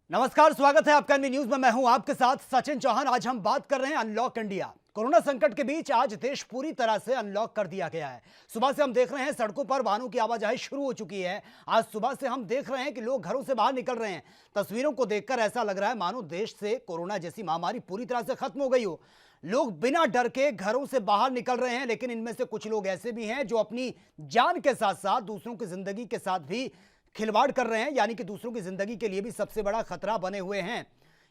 नमस्कार, स्वागत है आपका एनबी न्यूज में। मैं हूं आपके साथ सचिन चौहान। आज हम बात कर रहे हैं अनलॉक इंडिया। कोरोना संकट के बीच आज देश पूरी तरह से अनलॉक कर दिया गया है। सुबह से हम देख रहे हैं सड़कों पर वाहनों की आवाजाही शुरू हो चुकी है। आज सुबह से हम देख रहे हैं कि लोग घरों से बाहर निकल रहे हैं। तस्वीरों को देखकर ऐसा लग रहा है मानो देश से कोरोना जैसी महामारी पूरी तरह से खत्म हो गई हो। लोग बिना डर के घरों से बाहर निकल रहे हैं, लेकिन इनमें से कुछ लोग ऐसे भी हैं जो अपनी जान के साथ साथ दूसरों की जिंदगी के साथ भी खिलवाड़ कर रहे हैं, यानी कि दूसरों की जिंदगी के लिए भी सबसे बड़ा खतरा बने हुए हैं।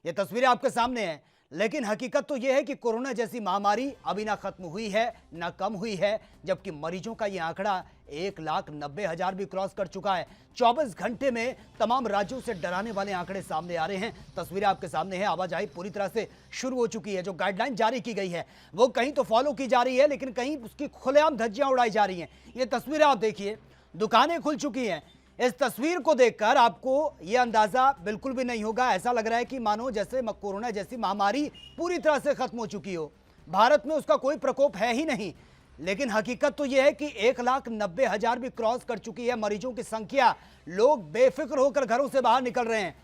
ये तस्वीरें आपके सामने हैं, लेकिन हकीकत तो यह है कि कोरोना जैसी महामारी अभी ना खत्म हुई है ना कम हुई है, जबकि मरीजों का यह आंकड़ा 1,90,000 भी क्रॉस कर चुका है। 24 घंटे में तमाम राज्यों से डराने वाले आंकड़े सामने आ रहे हैं। तस्वीरें आपके सामने हैं। आवाजाही पूरी तरह से शुरू हो चुकी है। जो गाइडलाइन जारी की गई है वो कहीं तो फॉलो की जा रही है, लेकिन कहीं उसकी खुलेआम धज्जियां उड़ाई जा रही हैं। ये तस्वीरें आप देखिए, दुकानें खुल चुकी हैं। इस तस्वीर को देखकर आपको यह अंदाजा बिल्कुल भी नहीं होगा, ऐसा लग रहा है कि मानो जैसे कोरोना जैसी महामारी पूरी तरह से खत्म हो चुकी हो। भारत में उसका कोई प्रकोप है ही नहीं, लेकिन हकीकत तो यह है कि 1,90,000 भी क्रॉस कर चुकी है मरीजों की संख्या। लोग बेफिक्र होकर घरों से बाहर निकल रहे हैं।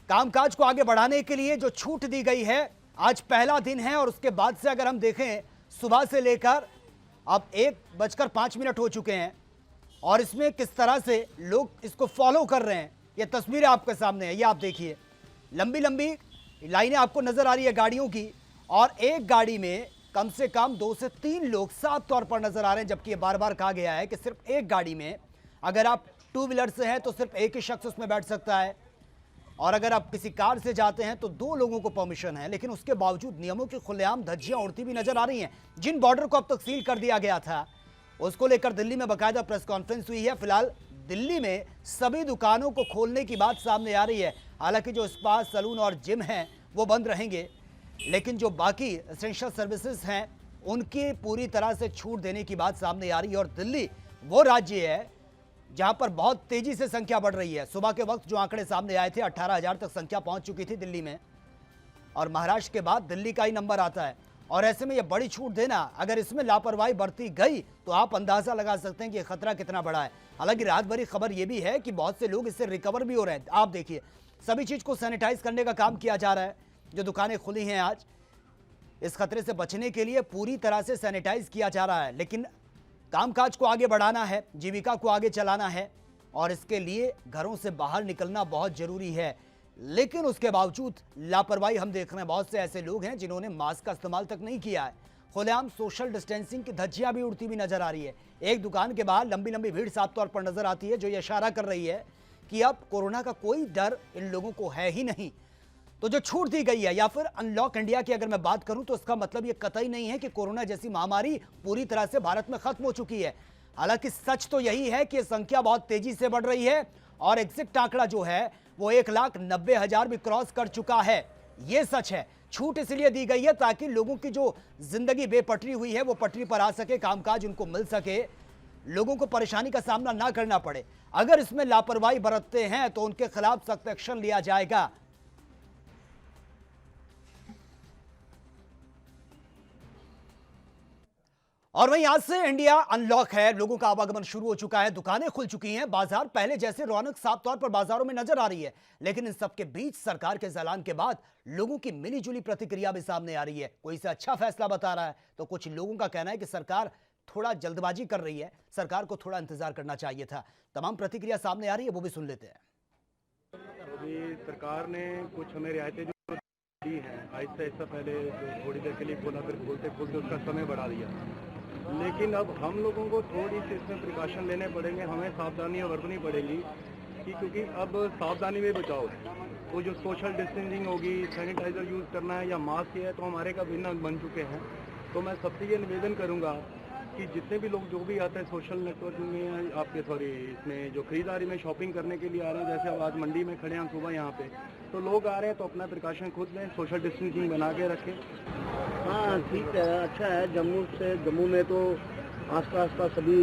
कामकाज को आगे बढ़ाने के लिए जो छूट दी गई है, आज पहला दिन है और उसके बाद से अगर हम देखें, सुबह से लेकर अब 1:05 हो चुके हैं और इसमें किस तरह से लोग इसको फॉलो कर रहे हैं, ये तस्वीरें आपके सामने है। ये आप देखिए, लंबी लंबी लाइनें आपको नजर आ रही है गाड़ियों की, और एक गाड़ी में कम से कम 2 से 3 लोग साफ तौर पर नजर आ रहे हैं। जबकि ये बार बार कहा गया है कि सिर्फ एक गाड़ी में अगर आप 2 व्हीलर से हैं तो सिर्फ एक ही शख्स उसमें बैठ सकता है, और अगर आप किसी कार से जाते हैं तो 2 लोगों को परमिशन है। लेकिन उसके बावजूद नियमों की खुलेआम धज्जियां उड़ती भी नजर आ रही हैं। जिन बॉर्डर को अब तक सील कर दिया गया था, उसको लेकर दिल्ली में बाकायदा प्रेस कॉन्फ्रेंस हुई है। फिलहाल दिल्ली में सभी दुकानों को खोलने की बात सामने आ रही है। हालांकि जो स्पा, सैलून और जिम हैं वो बंद रहेंगे, लेकिन जो बाकी एसेंशियल सर्विसेज हैं उनकी पूरी तरह से छूट देने की बात सामने आ रही है। और दिल्ली वो राज्य है जहां पर बहुत तेजी से संख्या बढ़ रही है। सुबह के वक्त जो आंकड़े सामने आए थे, 18,000 तक संख्या पहुंच चुकी थी दिल्ली में, और महाराष्ट्र के बाद दिल्ली का ही नंबर आता है। और ऐसे में यह बड़ी छूट देना, अगर इसमें लापरवाही बरती गई तो आप अंदाजा लगा सकते हैं कि खतरा कितना बड़ा है। हालांकि रात भरी खबर यह भी है कि बहुत से लोग इससे रिकवर भी हो रहे हैं। आप देखिए, सभी चीज को सैनिटाइज करने का काम किया जा रहा है। जो दुकानें खुली हैं आज, इस खतरे से बचने के लिए पूरी तरह से सैनिटाइज किया जा रहा है। लेकिन कामकाज को आगे बढ़ाना है, जीविका को आगे चलाना है, और इसके लिए घरों से बाहर निकलना बहुत जरूरी है। लेकिन उसके बावजूद लापरवाही हम देख रहे हैं। बहुत से ऐसे लोग हैं जिन्होंने मास्क का इस्तेमाल तक नहीं किया है। खुलेआम सोशल डिस्टेंसिंग की धज्जियां भी उड़ती हुई नजर आ रही है। एक दुकान के बाहर लंबी लंबी भीड़ साफ तौर पर नजर आती है, जो ये इशारा कर रही है कि अब कोरोना का कोई डर इन लोगों को है ही नहीं। तो जो छूट दी गई है, या फिर अनलॉक इंडिया की अगर मैं बात करूं, तो इसका मतलब यह कतई नहीं है कि कोरोना जैसी महामारी पूरी तरह से भारत में खत्म हो चुकी है। हालांकि सच तो यही है कि संख्या बहुत तेजी से बढ़ रही है, और एग्जिट आंकड़ा जो है वो 1,90,000 भी क्रॉस कर चुका है। यह सच है। छूट इसलिए दी गई है ताकि लोगों की जो जिंदगी बेपटरी हुई है वो पटरी पर आ सके, कामकाज उनको मिल सके, लोगों को परेशानी का सामना ना करना पड़े। अगर इसमें लापरवाही बरतते हैं तो उनके खिलाफ सख्त एक्शन लिया जाएगा। और वहीं आज से इंडिया अनलॉक है। लोगों का आवागमन शुरू हो चुका है, दुकानें खुल चुकी हैं, बाजार पहले जैसे रौनक साफ तौर पर बाजारों में नजर आ रही है। लेकिन इन सबके बीच सरकार के ऐलान के बाद लोगों की मिलीजुली प्रतिक्रिया भी सामने आ रही है। कोई इसे अच्छा फैसला बता रहा है, तो कुछ लोगों का कहना है कि सरकार थोड़ा जल्दबाजी कर रही है, सरकार को थोड़ा इंतजार करना चाहिए था। तमाम प्रतिक्रिया सामने आ रही है, वो भी सुन लेते हैं। अभी सरकार ने कुछ हमें रियायतें जो दी हैं, आहिस्ता आहिस्ता पहले थोड़ी देर के लिए खोला, फिर खोलते खोलते उसका समय बढ़ा दिया। लेकिन अब हम लोगों को थोड़ी सी इसमें प्रिकॉशन लेने पड़ेंगे, हमें सावधानियां बरतनी पड़ेंगी क्योंकि अब सावधानी में बचाओ है। तो जो सोशल डिस्टेंसिंग होगी, सैनिटाइज़र यूज़ करना है या मास्क है, तो हमारे का भिन्न अंग बन चुके हैं। तो मैं सबसे ये निवेदन करूँगा कि जितने भी लोग जो भी आते हैं सोशल नेटवर्क में, आपके इसमें जो खरीदारी में शॉपिंग करने के लिए आ रहे हैं, जैसे अब आज मंडी में खड़े हैं सुबह यहाँ पे, तो लोग आ रहे हैं तो अपना प्रिकॉशन खुद लें, सोशल डिस्टेंसिंग बना के रखें। हाँ ठीक है, अच्छा है। जम्मू में तो आसपास का सभी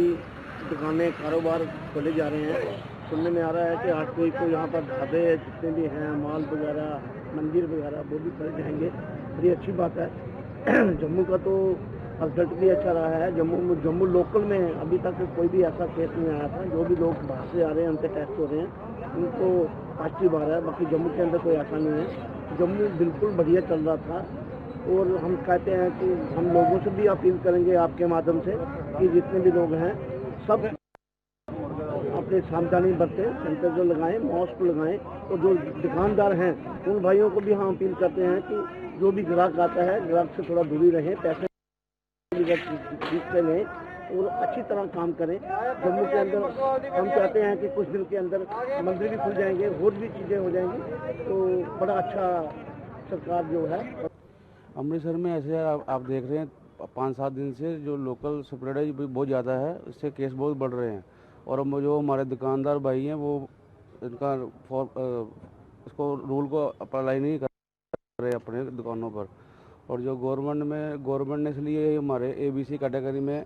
दुकानें, कारोबार खोले जा रहे हैं। सुनने में आ रहा है कि हर कोई को यहाँ पर ढाबे जितने भी हैं, मॉल वगैरह, मंदिर वगैरह, वो भी खुल जाएंगे। बड़ी अच्छी बात है। जम्मू का तो रिजल्ट भी अच्छा रहा है। जम्मू लोकल में अभी तक कोई भी ऐसा केस नहीं आया था। जो भी लोग बाहर से आ रहे हैं, उनके टेस्ट हो रहे हैं, उनको पॉजिटिव आ रहा है। बाकी जम्मू के अंदर कोई ऐसा नहीं है। जम्मू बिल्कुल बढ़िया चल रहा था। और हम कहते हैं कि हम लोगों से भी अपील करेंगे आपके माध्यम से कि जितने भी लोग हैं सब अपने सावधानी बरतें, सैनिटाइजर लगाएं, मास्क लगाएं। और जो दुकानदार हैं उन भाइयों को भी हम अपील करते हैं कि जो भी ग्राहक आता है, ग्राहक से थोड़ा दूरी रहें, पैसे ठीक से लें और अच्छी तरह काम करें। जम्मू के अंदर हम चाहते हैं कि कुछ दिन के अंदर मंदिर भी खुल जाएंगे, और भी चीज़ें हो जाएंगी, तो बड़ा अच्छा सरकार जो है। अमृतसर में ऐसे आप देख रहे हैं 5-7 दिन से जो लोकल स्प्रेड है बहुत ज़्यादा है, इससे केस बहुत बढ़ रहे हैं। और अब जो हमारे दुकानदार भाई हैं वो इनका इसको रूल को अप्लाई नहीं कर रहे अपने दुकानों पर। और जो गवर्नमेंट ने इसलिए हमारे ABC कैटेगरी में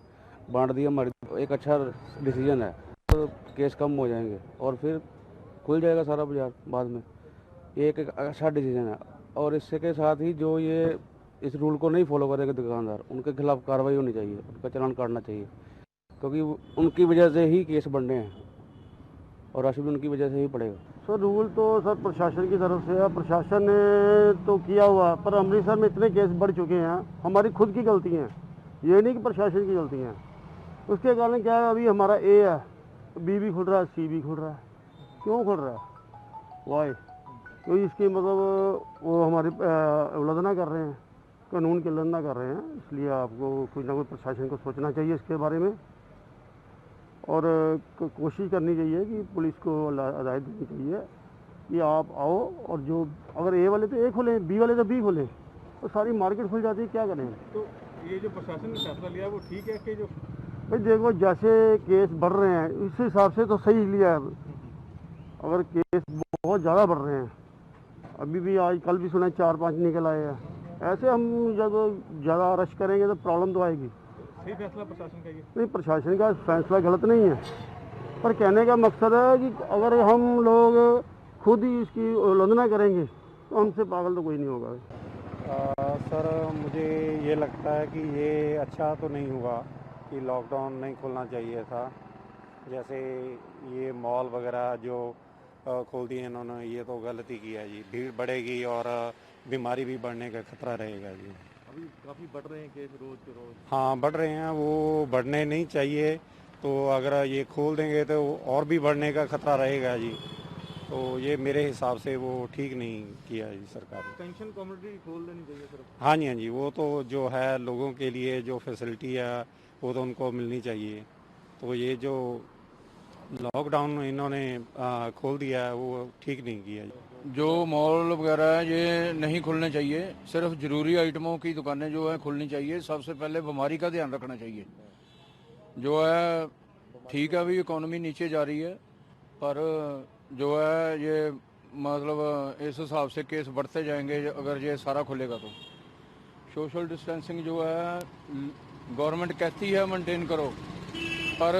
बांट दिया, हमारी एक अच्छा डिसीजन है। तो केस कम हो जाएंगे और फिर खुल जाएगा सारा बाजार बाद में। ये एक अच्छा डिसीजन है। और इससे के साथ ही जो ये इस रूल को नहीं फॉलो करेगा दुकानदार, उनके खिलाफ कार्रवाई होनी चाहिए, उनका चालान काटना चाहिए, क्योंकि उनकी वजह से ही केस बढ़ रहे हैं और रश भी उनकी वजह से ही पड़ेगा। सर रूल तो सर प्रशासन की तरफ से है, प्रशासन ने तो किया हुआ, पर अमृतसर में इतने केस बढ़ चुके हैं, हमारी खुद की गलती है, ये नहीं कि प्रशासन की गलती है। उसके कारण क्या है, अभी हमारा A है, B भी खुल रहा है, C भी खुल रहा है। क्यों खुल रहा है? वाई? तो इसकी मतलब वो हमारी उल्लंघना कर रहे हैं, कानून की उल्लंघना कर रहे हैं। इसलिए आपको कुछ ना कुछ प्रशासन को सोचना चाहिए इसके बारे में, और कोशिश करनी चाहिए कि पुलिस को हिदायत देनी चाहिए कि आप आओ, और जो अगर A वाले तो A खोलें, B वाले तो B खोलें, तो सारी मार्केट खुल जाती है। क्या करें? तो ये जो प्रशासन ने फैसला लिया वो ठीक है कि जो भाई देखो, जैसे केस बढ़ रहे हैं इस हिसाब से तो सही लिया है। अगर केस बहुत ज़्यादा बढ़ रहे हैं, अभी भी आज कल भी सुना 4-5 निकल आए हैं, ऐसे हम जब ज़्यादा रश करेंगे तो प्रॉब्लम तो आएगी। सही फैसला प्रशासन का ये नहीं, प्रशासन का फैसला गलत नहीं है, पर कहने का मकसद है कि अगर हम लोग खुद ही इसकी उल्लंघना करेंगे तो हमसे पागल तो कोई नहीं होगा। सर मुझे ये लगता है कि ये अच्छा तो नहीं हुआ कि लॉकडाउन नहीं खोलना चाहिए था। जैसे ये मॉल वगैरह जो खोल दिए इन्होंने, ये तो गलती की है जी। भीड़ बढ़ेगी और बीमारी भी बढ़ने का खतरा रहेगा जी। अभी काफ़ी बढ़ रहे हैं केस रोज के रोज। हाँ बढ़ रहे हैं, वो बढ़ने नहीं चाहिए। तो अगर ये खोल देंगे तो और भी बढ़ने का खतरा रहेगा जी। तो ये मेरे हिसाब से वो ठीक नहीं किया जी सरकार ने। टेंशन कम्युनिटी खोल देनी चाहिए सर। हाँ जी, हाँ जी, वो तो जो है लोगों के लिए जो फैसिलिटी है वो तो उनको मिलनी चाहिए। तो ये जो लॉकडाउन इन्होंने खोल दिया है वो ठीक नहीं किया। जो मॉल वगैरह है ये नहीं खुलने चाहिए, सिर्फ ज़रूरी आइटमों की दुकानें जो है खुलनी चाहिए। सबसे पहले बीमारी का ध्यान रखना चाहिए। जो है ठीक है, अभी इकोनॉमी नीचे जा रही है, पर जो है ये मतलब इस हिसाब से केस बढ़ते जाएंगे अगर ये सारा खुलेगा तो। सोशल डिस्टेंसिंग जो है गवर्नमेंट कहती है मेंटेन करो, पर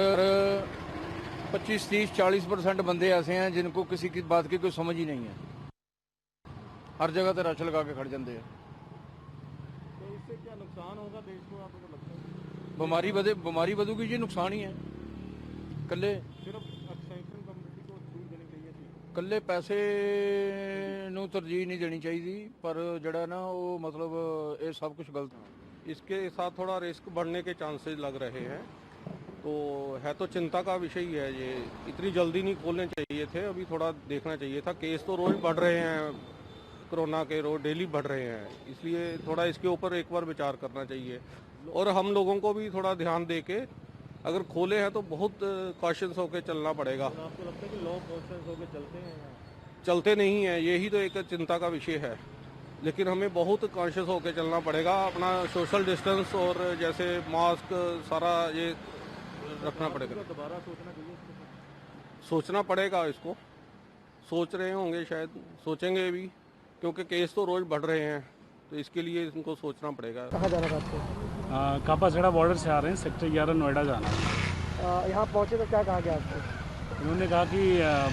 25-30-40% बंदे ऐसे हैं जिनको किसी की बात की कोई समझ ही नहीं है, हर जगह तो रश लगा के खड़ जाते हैं। तो इससे क्या नुकसान होगा देश को आपको लगता है? बीमारी बढ़ेगी जी, नुकसान ही है। कल्ले सिर्फ एक्सटेंशन कम्युनिटी को छूट देनी चाहिए थी। कल्ले पैसे नूं तरजीह नहीं देनी चाहिए, पर जड़ा ना वो मतलब ये सब कुछ गलत है। इसके साथ थोड़ा रिस्क बढ़ने के चांसेस लग रहे हैं। तो है तो चिंता का विषय ही है ये। इतनी जल्दी नहीं खोलने चाहिए थे, अभी थोड़ा देखना चाहिए था। केस तो रोज बढ़ रहे हैं, कोरोना के रोज डेली बढ़ रहे हैं, इसलिए थोड़ा इसके ऊपर एक बार विचार करना चाहिए। और हम लोगों को भी थोड़ा ध्यान दे के अगर खोले हैं तो बहुत कॉशियस होकर चलना पड़ेगा। आपको लगता है कि लोग कॉन्शियस होकर चलते हैं? चलते नहीं हैं, यही तो एक चिंता का विषय है। लेकिन हमें बहुत कॉन्शियस होकर चलना पड़ेगा। अपना सोशल डिस्टेंस और जैसे मास्क सारा ये रखना पड़ेगा। दोबारा सोचना चाहिए इसके ऊपर। सोचना पड़ेगा इसको। सोच रहे होंगे, शायद सोचेंगे भी, क्योंकि केस तो रोज बढ़ रहे हैं, तो इसके लिए इनको सोचना पड़ेगा। कहाँ जाना था आपको? कापासड़ा बॉर्डर से आ रहे हैं, सेक्टर 11 नोएडा जाना है। यहाँ पहुँचे तो क्या कहा गया आपको? उन्होंने कहा कि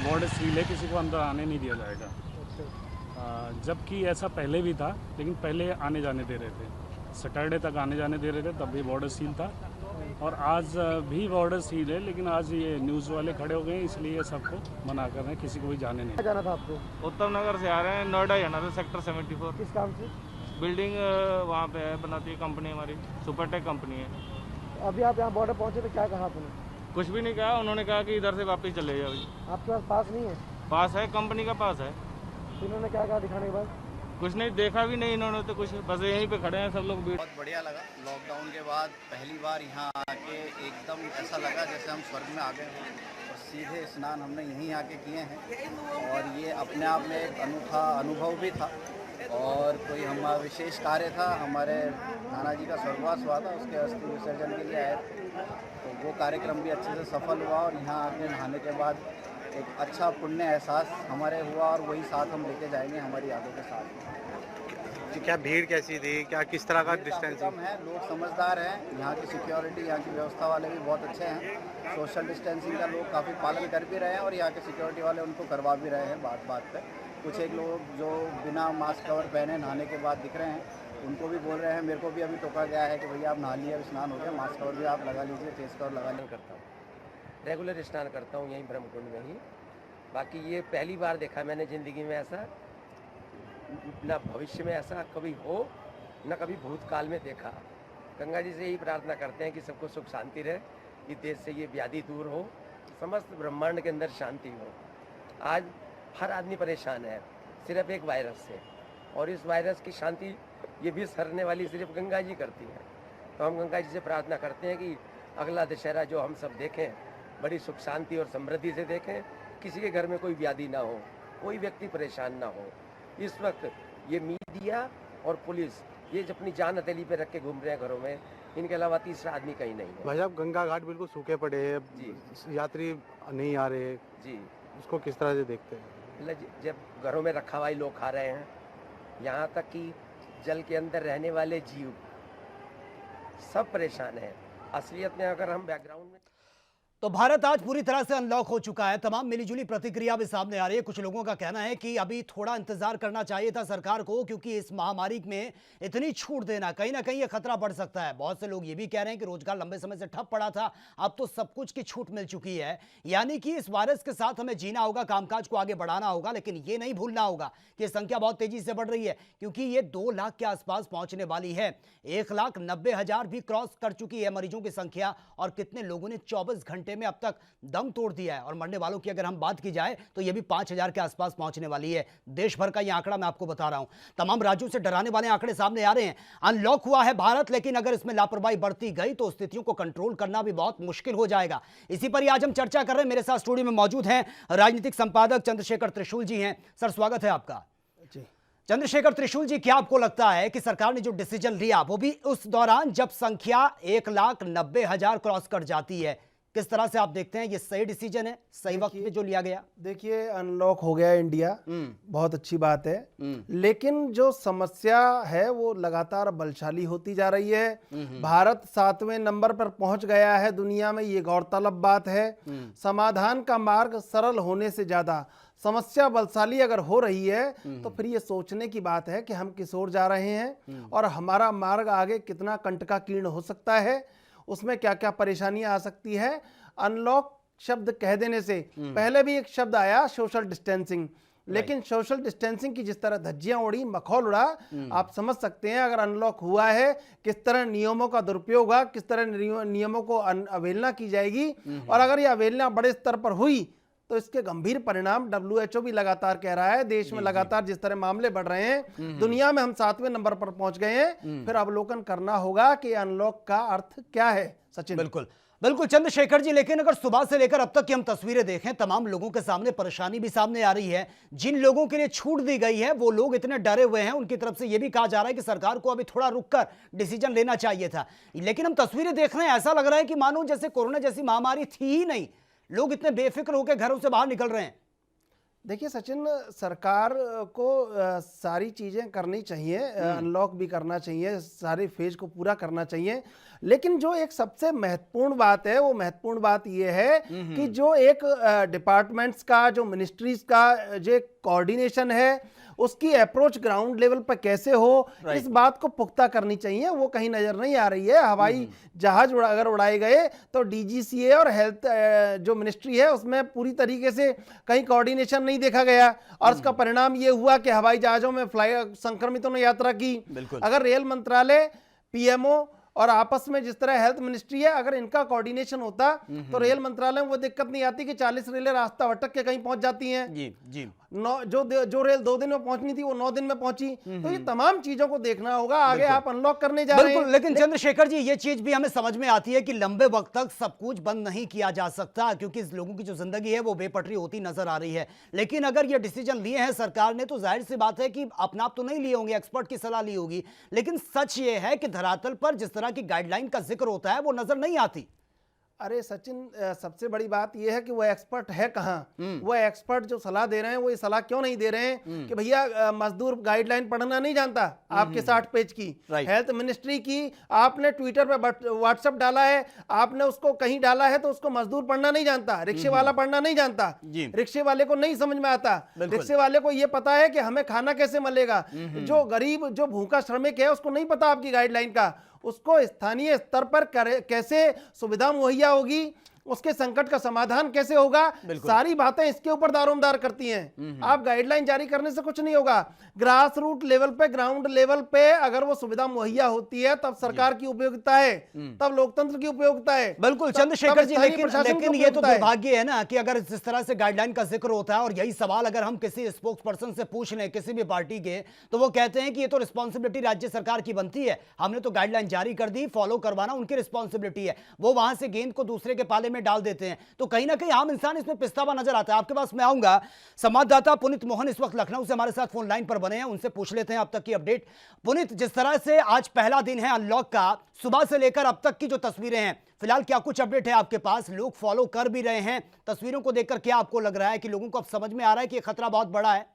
बॉर्डर सील है, किसी को अंदर आने नहीं दिया जाएगा। जबकि ऐसा पहले भी था, लेकिन पहले आने जाने दे रहे थे। सैटरडे तक आने जाने दे रहे थे, तब भी बॉर्डर सील था और आज भी बॉर्डर सील है, लेकिन आज ये न्यूज़ वाले खड़े हो गए हैं, इसलिए सबको मना कर रहे हैं, किसी को भी जाने नहीं। जाना था आपको? उत्तम नगर से आ रहे हैं, नोएडा जाना था, सेक्टर 74। किस काम से? बिल्डिंग वहाँ पे है, बनाती है कंपनी हमारी, सुपरटेक कंपनी है। अभी आप यहाँ बॉर्डर पहुँचे तो क्या कहा आपने? कुछ भी नहीं कहा, उन्होंने कहा कि इधर से वापस चले जाओ। आपके पास पास नहीं है? पास है, कंपनी का पास है। इन्होंने क्या कहा दिखाने के बाद? कुछ नहीं देखा भी नहीं इन्होंने तो कुछ, बस यहीं पे खड़े हैं सब लोग। बहुत बढ़िया लगा। लॉकडाउन के बाद पहली बार यहाँ आके एकदम ऐसा लगा जैसे हम स्वर्ग में आ गए हैं। और सीधे स्नान हमने यहीं आके किए हैं और ये अपने आप में एक अनूठा अनुभव भी था और कोई हमारा विशेष कार्य था। हमारे नाना जी का स्वर्गवास हुआ था, उसके अस्थि विसर्जन के लिए आए थे, तो वो कार्यक्रम भी अच्छे से सफल हुआ और यहाँ आके नहाने के बाद एक अच्छा पुण्य एहसास हमारे हुआ और वही साथ हम लेके जाएंगे हमारी यादों के साथ। क्या भीड़ कैसी थी, क्या किस तरह का कम डिस्टेंसिंग? है, लोग समझदार हैं, यहाँ की सिक्योरिटी, यहाँ की व्यवस्था वाले भी बहुत अच्छे हैं। सोशल डिस्टेंसिंग का लोग काफ़ी पालन कर भी रहे हैं और यहाँ के सिक्योरिटी वाले उनको करवा भी रहे हैं बात बात पे। कुछ एक लोग जो बिना मास्क कवर पहने नहाने के बाद दिख रहे हैं, उनको भी बोल रहे हैं। मेरे को भी अभी टोका गया है कि भैया आप नहा लिए, अब स्नान हो गया, मास्क कवर भी आप लगा लीजिए, फेस कवर लगा लीजिए। करता हूँ, रेगुलर स्नान करता हूँ यहीं ब्रह्मकुंड में ही। बाकी ये पहली बार देखा मैंने ज़िंदगी में ऐसा, ना भविष्य में ऐसा कभी हो, न कभी भूतकाल में देखा। गंगा जी से यही प्रार्थना करते हैं कि सबको सुख शांति रहे, कि देश से ये व्याधि दूर हो, समस्त ब्रह्मांड के अंदर शांति हो। आज हर आदमी परेशान है सिर्फ एक वायरस से, और इस वायरस की शांति ये भी सरने वाली सिर्फ गंगा जी करती है। तो हम गंगा जी से प्रार्थना करते हैं कि अगला दशहरा जो हम सब देखें, बड़ी सुख शांति और समृद्धि से देखें, किसी के घर में कोई व्याधि ना हो, कोई व्यक्ति परेशान ना हो। इस वक्त ये मीडिया और पुलिस ये अपनी जान हथेली पे रख के घूम रहे हैं घरों में, इनके अलावा तीसरा आदमी कहीं नहीं है। भाई साहब, गंगा घाट बिल्कुल सूखे पड़े हैं जी, यात्री नहीं आ रहे जी। उसको किस तरह से देखते हैं? मतलब जब घरों में रखा हुआ लोग खा रहे हैं, यहाँ तक कि जल के अंदर रहने वाले जीव सब परेशान हैं। असलियत में अगर हम बैकग्राउंड में तो भारत आज पूरी तरह से अनलॉक हो चुका है। तमाम मिलीजुली प्रतिक्रिया भी सामने आ रही है। कुछ लोगों का कहना है कि अभी थोड़ा इंतजार करना चाहिए था सरकार को, क्योंकि इस महामारी में इतनी छूट देना कहीं ना कहीं ये खतरा बढ़ सकता है। बहुत से लोग ये भी कह रहे हैं कि रोजगार लंबे समय से ठप पड़ा था, अब तो सब कुछ की छूट मिल चुकी है। यानी कि इस वायरस के साथ हमें जीना होगा, कामकाज को आगे बढ़ाना होगा, लेकिन ये नहीं भूलना होगा कि संख्या बहुत तेजी से बढ़ रही है, क्योंकि ये 2 लाख के आसपास पहुंचने वाली है। 1,90,000 भी क्रॉस कर चुकी है मरीजों की संख्या, और कितने लोगों ने 24 घंटे में अब तक दम तोड़ दिया है। और मरने वालों की अगर हम बात की जाए तो यह भी 5,000 के आसपास पहुंचने वाली है। देश भर का यह आंकड़ा मैं आपको बता रहा हूं। तमाम राज्यों से डराने वाले आंकड़े सामने आ रहे हैं। अनलॉक हुआ है भारत, लेकिन अगर इसमें लापरवाही बढ़ती गई तो स्थितियों को कंट्रोल करना भी बहुत मुश्किल हो जाएगा। इसी पर ही आज हम चर्चा कर रहे हैं। मेरे साथ स्टूडियो में मौजूद हैं राजनीतिक संपादक चंद्रशेखर त्रिशूल जी हैं। सर, स्वागत है आपका। चंद्रशेखर त्रिशूल जी, क्या आपको लगता है कि सरकार ने जो डिसीजन लिया वो भी उस दौरान जब संख्या 1,90,000 क्रॉस कर जाती है, किस तरह से आप देखते हैं ये सही डिसीजन है, सही वक्त पे जो लिया गया? देखिए, अनलॉक हो गया इंडिया, बहुत अच्छी बात है, लेकिन जो समस्या है वो लगातार बलशाली होती जा रही है। भारत 7वें नंबर पर पहुंच गया है दुनिया में, ये गौरतलब बात है। समाधान का मार्ग सरल होने से ज्यादा समस्या बलशाली अगर हो रही है तो फिर ये सोचने की बात है कि हम किस ओर जा रहे हैं और हमारा मार्ग आगे कितना कंटकाकीर्ण हो सकता है, उसमें क्या क्या परेशानियां आ सकती है। अनलॉक शब्द कह देने से पहले भी एक शब्द आया, सोशल डिस्टेंसिंग, लेकिन सोशल डिस्टेंसिंग की जिस तरह धज्जियां उड़ी, मखौल उड़ा, आप समझ सकते हैं अगर अनलॉक हुआ है किस तरह नियमों का दुरुपयोग होगा, किस तरह नियमों को अवहेलना की जाएगी। और अगर यह अवहेलना बड़े स्तर पर हुई तो इसके गंभीर परिणाम WHO भी लगातार कह रहा है, देश में लगातार जिस तरह मामले बढ़ रहे हैं, दुनिया में हम 7वें नंबर पर पहुंच गए हैं, फिर अवलोकन करना होगा कि अनलॉक का अर्थ क्या है। सचिन। बिल्कुल बिल्कुल चंद्रशेखर जी, लेकिन अगर सुबह से लेकर अब तक की हम तस्वीरें देखें, तमाम लोगों के सामने परेशानी भी सामने आ रही है। जिन लोगों के लिए छूट दी गई है वो लोग इतने डरे हुए हैं, उनकी तरफ से यह भी कहा जा रहा है कि सरकार को अभी थोड़ा रुककर डिसीजन लेना चाहिए था। लेकिन हम तस्वीरें देख रहे हैं, ऐसा लग रहा है कि मानो जैसे कोरोना जैसी महामारी थी ही नहीं, लोग इतने बेफिक्र होकर घरों से बाहर निकल रहे हैं। देखिए सचिन, सरकार को सारी चीज़ें करनी चाहिए, अनलॉक भी करना चाहिए, सारे फेज को पूरा करना चाहिए, लेकिन जो एक सबसे महत्वपूर्ण बात है वो महत्वपूर्ण बात ये है कि जो एक डिपार्टमेंट्स का, जो मिनिस्ट्रीज का जो कोऑर्डिनेशन है, उसकी अप्रोच ग्राउंड लेवल पर कैसे हो, इस बात को पुख्ता करनी चाहिए। वो कहीं नजर नहीं आ रही है। हवाई जहाज अगर उड़ाए गए तो डीजीसीए और हेल्थ जो मिनिस्ट्री है उसमें पूरी तरीके से कहीं कोऑर्डिनेशन नहीं देखा गया, और उसका परिणाम ये हुआ कि हवाई जहाजों में संक्रमितों ने यात्रा की। अगर रेल मंत्रालय, पीएमओ और आपस में जिस तरह हेल्थ मिनिस्ट्री है, अगर इनका कोऑर्डिनेशन होता तो रेल मंत्रालय में वो दिक्कत नहीं आती कि 40 रेलें रास्ता भटक के कहीं पहुंच जाती हैं। जी। जो रेल 2 दिन में पहुंचनी थी वो 9 दिन में पहुंची। तो ये तमाम चीजों को देखना होगा। आगे आप अनलॉक करने जा रहे हैं। लेकिन चंद्रशेखर जी, ये चीज भी हमें समझ में आती है कि लंबे वक्त तक सब कुछ बंद नहीं किया जा सकता, क्योंकि लोगों की जो जिंदगी है वो बेपटरी होती नजर आ रही है। लेकिन अगर ये डिसीजन लिए हैं सरकार ने तो जाहिर सी बात है कि अपना आप तो नहीं लिए होंगे, एक्सपर्ट की सलाह ली होगी। लेकिन सच ये है कि धरातल पर जिस तरह की गाइडलाइन का जिक्र होता है वो नजर नहीं आती। अरे सचिन, सबसे बड़ी बात यह है कि वो एक्सपर्ट है कहाँ। वो एक्सपर्ट जो सलाह दे रहे हैं वो ये सलाह क्यों नहीं दे रहे हैं कि भैया मजदूर गाइडलाइन पढ़ना नहीं जानता आपके 60 पेज की। हेल्थ मिनिस्ट्री की आपने ट्विटर पे व्हाट्सएप डाला है, आपने उसको कहीं डाला है तो उसको मजदूर पढ़ना नहीं जानता, रिक्शे वाला पढ़ना नहीं जानता, रिक्शे वाले को नहीं समझ में आता। रिक्शे वाले को ये पता है कि हमें खाना कैसे मिलेगा। जो गरीब, जो भूखा श्रमिक है उसको नहीं पता आपकी गाइडलाइन का। उसको स्थानीय स्तर पर कैसे सुविधा मुहैया होगी, उसके संकट का समाधान कैसे होगा, सारी बातें इसके ऊपर दारोमदार करती हैं। आप गाइडलाइन जारी करने से कुछ नहीं होगा। ग्रास रूट लेवल पे, ग्राउंड लेवल पे अगर वो सुविधा मुहैया होती है तब सरकार की उपयोगिता है, तब लोकतंत्र की उपयोगिता है। बिल्कुल चंद्रशेखर जी, लेकिन ये तो दुर्भाग्य है ना कि अगर जिस तरह से गाइडलाइन का जिक्र होता है, और यही सवाल अगर हम किसी स्पोक्स पर्सन से पूछ लें किसी भी पार्टी के, तो वो कहते हैं कि ये तो रिस्पॉन्सिबिलिटी राज्य सरकार की बनती है, हमने तो गाइडलाइन जारी कर दी, फॉलो करवाना उनकी रिस्पॉन्सिबिलिटी है। वो वहां से गेंद को दूसरे के पाले में डाल देते हैं। तो कहीं ना कहीं आम इंसान इसमें पिसता हुआ नजर आता है। आपके पास मैं आऊंगा, संवाददाता पुनीत मोहन इस वक्त लखनऊ से हमारे साथ फोन लाइन पर बने हैं, उनसे पूछ लेते हैं अब तक की अपडेट। पुनीत, जिस तरह से आज पहला दिन है अनलॉक का, सुबह से लेकर अब तक की जो तस्वीरें हैं, फिलहाल क्या कुछ अपडेट है आपके पास? लोग फॉलो कर भी रहे हैं, तस्वीरों को देखकर क्या आपको लग रहा है कि लोगों को अब समझ में आ रहा है कि खतरा बहुत बड़ा है?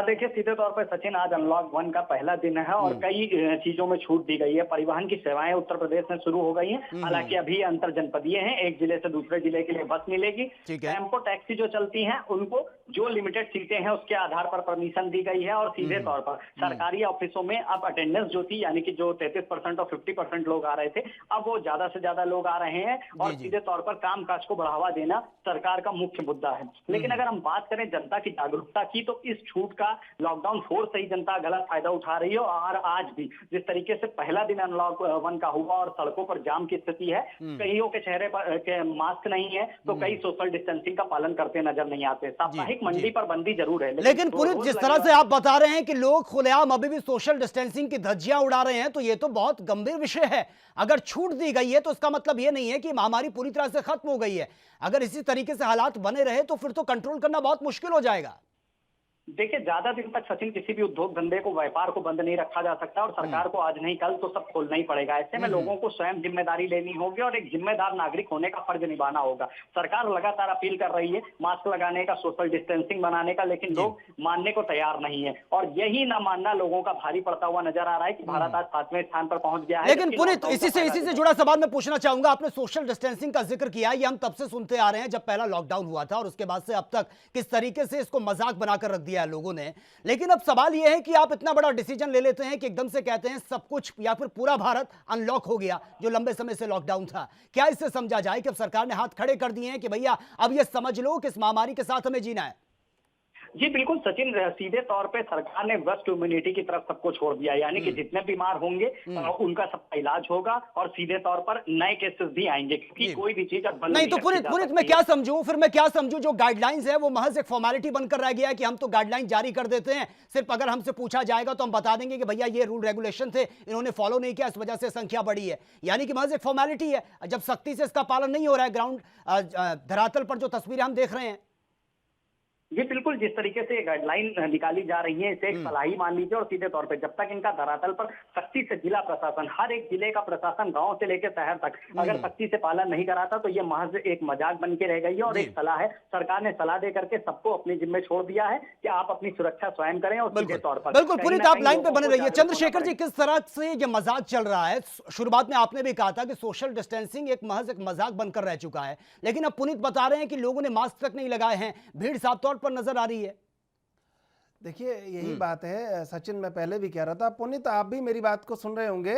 देखिए, सीधे तौर पर सचिन, आज अनलॉक 1 का पहला दिन है और कई चीजों में छूट दी गई है। परिवहन की सेवाएं उत्तर प्रदेश में शुरू हो गई हैं, हालांकि अभी अंतर जनपदीय हैं। एक जिले से दूसरे जिले के लिए बस मिलेगी। टेम्पो टैक्सी जो चलती हैं उनको जो लिमिटेड सीटें हैं उसके आधार पर परमिशन दी गई है। और सीधे तौर पर सरकारी ऑफिसों में अब अटेंडेंस जो थी, यानी कि जो 33% और 50% लोग आ रहे थे, अब वो ज्यादा से ज्यादा लोग आ रहे हैं। और सीधे तौर पर कामकाज को बढ़ावा देना सरकार का मुख्य मुद्दा है। लेकिन अगर हम बात करें जनता की जागरूकता की, तो इस छूट का लॉकडाउन 4 से ही जनता गलत फायदा उठा रही है। और आज भी जिस तरीके से पहला दिन अनलॉक 1 का हुआ और सड़कों पर जाम की स्थिति है, कईयों के चेहरे पर के मास्क नहीं है, तो कई सोशल डिस्टेंसिंग का पालन करते नजर नहीं आते। साप्ताहिक मंडी पर बंदी जरूर है, लेकिन पुनीत, जिस तरह से आप बता रहे हैं कि लोग खुलेआम अभी भी सोशल डिस्टेंसिंग की धज्जियां उड़ा रहे हैं, तो ये तो बहुत गंभीर विषय है। अगर छूट दी गई है तो इसका मतलब ये नहीं है कि महामारी पूरी तरह से खत्म हो गई है। अगर इसी तरीके से हालात बने रहे तो फिर तो कंट्रोल करना बहुत मुश्किल हो जाएगा। देखिए, ज्यादा दिन तक सचिन किसी भी उद्योग धंधे को, व्यापार को बंद नहीं रखा जा सकता और सरकार को आज नहीं कल तो सब खोलना ही पड़ेगा। ऐसे में लोगों को स्वयं जिम्मेदारी लेनी होगी और एक जिम्मेदार नागरिक होने का फर्ज निभाना होगा। सरकार लगातार अपील कर रही है मास्क लगाने का, सोशल डिस्टेंसिंग बनाने का, लेकिन लोग मानने को तैयार नहीं है। और यही न मानना लोगों का भारी पड़ता हुआ नजर आ रहा है कि भारत आज 7वें स्थान पर पहुंच गया है। लेकिन पुनीत, इसी से जुड़ा सवाल मैं पूछना चाहूंगा। आपने सोशल डिस्टेंसिंग का जिक्र किया, ये हम तब से सुनते आ रहे हैं जब पहला लॉकडाउन हुआ था, और उसके बाद से अब तक किस तरीके से इसको मजाक बनाकर रख दिया है लोगों ने। लेकिन अब सवाल यह है कि आप इतना बड़ा डिसीजन ले लेते हैं कि एकदम से कहते हैं सब कुछ या फिर पूरा भारत अनलॉक हो गया, जो लंबे समय से लॉकडाउन था। क्या इससे समझा जाए कि अब सरकार ने हाथ खड़े कर दिए हैं कि भैया अब ये समझ लो कि इस महामारी के साथ हमें जीना है? जी बिल्कुल सचिन, सीधे तौर पे सरकार ने वर्स्ट इम्यूनिटी की तरफ सबको छोड़ दिया, यानी कि जितने बीमार होंगे उनका सबका इलाज होगा और सीधे तौर पर नए केसेस भी आएंगे, क्योंकि कोई भी चीज अब बंद नहीं। तो पुनीत मैं क्या समझूं, फिर मैं क्या समझूं जो गाइडलाइंस है वो महज एक फॉर्मेलिटी बनकर रह गया है कि हम तो गाइडलाइन जारी कर देते हैं, सिर्फ अगर हमसे पूछा जाएगा तो हम बता देंगे कि भैया ये रूल रेगुलेशन थे, इन्होंने फॉलो नहीं किया, इस वजह से संख्या बढ़ी है। यानी कि महज एक फॉर्मेलिटी है। जब सख्ती से इसका पालन नहीं हो रहा है ग्राउंड धरातल पर जो तस्वीरें हम देख रहे हैं। ये बिल्कुल जिस तरीके से गाइडलाइन निकाली जा रही है इसे एक सलाह ही मान लीजिए। और सीधे तौर पे जब तक इनका धरातल पर सख्ती से जिला प्रशासन, हर एक जिले का प्रशासन गांव से लेकर शहर तक अगर सख्ती से पालन नहीं कराता तो ये महज एक मजाक बन के रह गई है। और एक सलाह है, सरकार ने सलाह दे करके सबको अपने जिम्मे छोड़ दिया है कि आप अपनी सुरक्षा स्वयं करें। और सीधे तौर पर बिल्कुल पुनीत, आप लाइन पे बने रहिए। चंद्रशेखर जी, किस तरह से ये मजाक चल रहा है? शुरुआत में आपने भी कहा था कि सोशल डिस्टेंसिंग एक महज एक मजाक बनकर रह चुका है, लेकिन अब पुनीत बता रहे हैं कि लोगों ने मास्क तक नहीं लगाए हैं, भीड़ साफ तौर पर नजर आ रही है। देखिए यही बात है सचिन, मैं पहले भी कह रहा था, पुनीत आप भी मेरी बात को सुन रहे होंगे।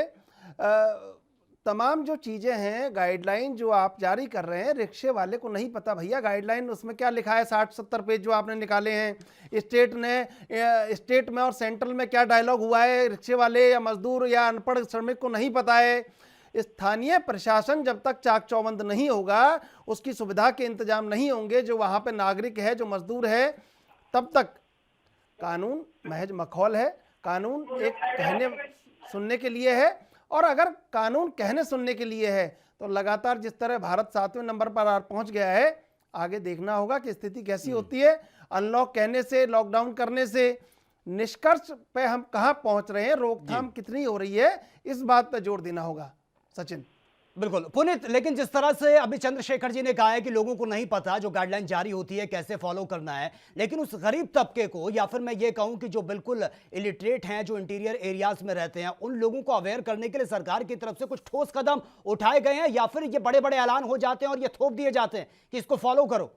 तमाम जो चीज़ें हैं, गाइडलाइन जो आप जारी कर रहे हैं, रिक्शे वाले को नहीं पता भैया गाइडलाइन उसमें क्या लिखा है। 60-70 पेज जो आपने निकाले हैं, स्टेट में और सेंट्रल में क्या डायलॉग हुआ है, रिक्शे वाले या मजदूर या अनपढ़ श्रमिक को नहीं पता है। स्थानीय प्रशासन जब तक चाक चौबंद नहीं होगा, उसकी सुविधा के इंतजाम नहीं होंगे, जो वहाँ पे नागरिक है, जो मजदूर है, तब तक कानून महज मखौल है। कानून एक कहने सुनने के लिए है, और अगर कानून कहने सुनने के लिए है तो लगातार जिस तरह भारत 7वें नंबर पर पहुंच गया है, आगे देखना होगा कि स्थिति कैसी होती है। अनलॉक कहने से, लॉकडाउन करने से निष्कर्ष पे हम कहां पहुंच रहे हैं, रोकथाम कितनी हो रही है, इस बात पर जोर देना होगा सचिन। बिल्कुल पुनीत, लेकिन जिस तरह से अभी चंद्रशेखर जी ने कहा है कि लोगों को नहीं पता जो गाइडलाइन जारी होती है कैसे फॉलो करना है, लेकिन उस गरीब तबके को, या फिर मैं ये कहूं कि जो बिल्कुल इलिटरेट हैं, जो इंटीरियर एरियाज में रहते हैं, उन लोगों को अवेयर करने के लिए सरकार की तरफ से कुछ ठोस कदम उठाए गए हैं, या फिर ये बड़े बड़े ऐलान हो जाते हैं और ये थोप दिए जाते हैं कि इसको फॉलो करो?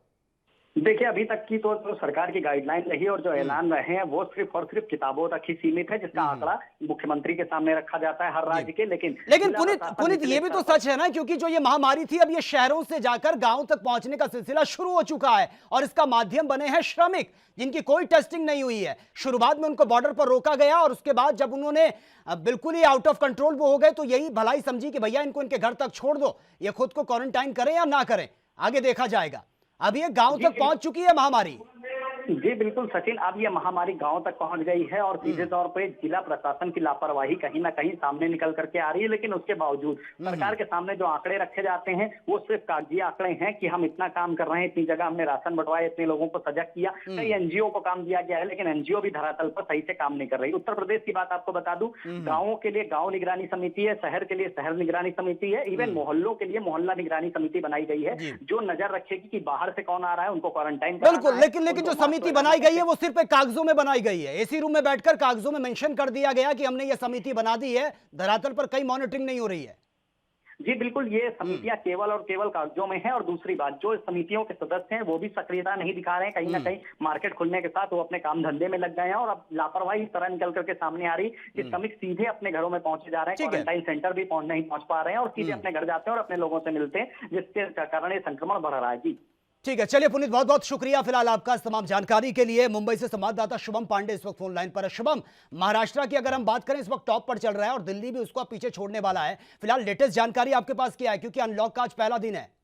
देखिए, अभी तक की तो सरकार की गाइडलाइन रही और जो ऐलान रहे हैं वो सिर्फ और सिर्फ किताबों तक ही सीमित है, जिसका आंकड़ा मुख्यमंत्री के सामने रखा जाता है हर राज्य के। लेकिन पुनीत ये भी तो सच है ना, क्योंकि जो ये महामारी थी, अब ये शहरों से जाकर गांव तक पहुंचने का सिलसिला शुरू हो चुका है, और इसका माध्यम बने हैं श्रमिक, जिनकी कोई टेस्टिंग नहीं हुई है। शुरुआत में उनको बॉर्डर पर रोका गया, और उसके बाद जब उन्होंने बिल्कुल ही आउट ऑफ कंट्रोल वो हो गए, तो यही भलाई समझी कि भैया इनको इनके घर तक छोड़ दो, ये खुद को क्वारंटाइन करें या ना करें, आगे देखा जाएगा। अब ये गांव तक पहुंच चुकी है महामारी। जी बिल्कुल सचिन, अब ये महामारी गांव तक पहुंच गई है, और सीधे तौर पे जिला प्रशासन की लापरवाही कहीं ना कहीं सामने निकल करके आ रही है। लेकिन उसके बावजूद सरकार के सामने जो आंकड़े रखे जाते हैं वो सिर्फ कागजी आंकड़े हैं कि हम इतना काम कर रहे हैं, इतनी जगह हमने राशन बंटवाया, इतने लोगों को सजग किया, कई एनजीओ को काम दिया गया है, लेकिन एनजीओ भी धरातल पर सही से काम नहीं कर रही। उत्तर प्रदेश की बात आपको बता दूं, गाँवों के लिए गाँव निगरानी समिति है, शहर के लिए शहर निगरानी समिति है, इवन मोहल्लों के लिए मोहल्ला निगरानी समिति बनाई गई है, जो नजर रखेगी कि बाहर से कौन आ रहा है, उनको क्वारंटाइन। बिल्कुल, लेकिन जो समिति बनाई गई है वो सिर्फ एक कागजों में बनाई गई है। एसी रूम में बैठकर कागजों में मेंशन कर दिया गया कि हमने ये समिति बना दी है, धरातल पर कई मॉनिटरिंग नहीं हो रही है। जी बिल्कुल, ये समितियां केवल और केवल कागजों में हैं, और दूसरी बात, जो समितियों के सदस्य हैं वो भी सक्रियता नहीं दिखा रहे हैं। कहीं ना कहीं मार्केट खुलने के साथ वो अपने काम धंधे में लग गए हैं, और अब लापरवाही इस तरह निकल करके सामने आ रही कि श्रमिक सीधे अपने घरों में पहुंचे जा रहे हैं, क्वारंटाइन सेंटर भी नहीं पहुंच पा रहे हैं, और सीधे अपने घर जाते हैं और अपने लोगों से मिलते हैं, जिसके कारण ये संक्रमण बढ़ रहा है। जी ठीक है, चलिए पुनीत, बहुत बहुत शुक्रिया फिलहाल आपका इस तमाम जानकारी के लिए। मुंबई से संवाददाता शुभम पांडे इस वक्त फोन लाइन पर है। शुभम, महाराष्ट्र की अगर हम बात करें, इस वक्त टॉप पर चल रहा है और दिल्ली भी उसको पीछे छोड़ने वाला है। फिलहाल लेटेस्ट जानकारी आपके पास क्या है, क्योंकि अनलॉक का आज पहला दिन है।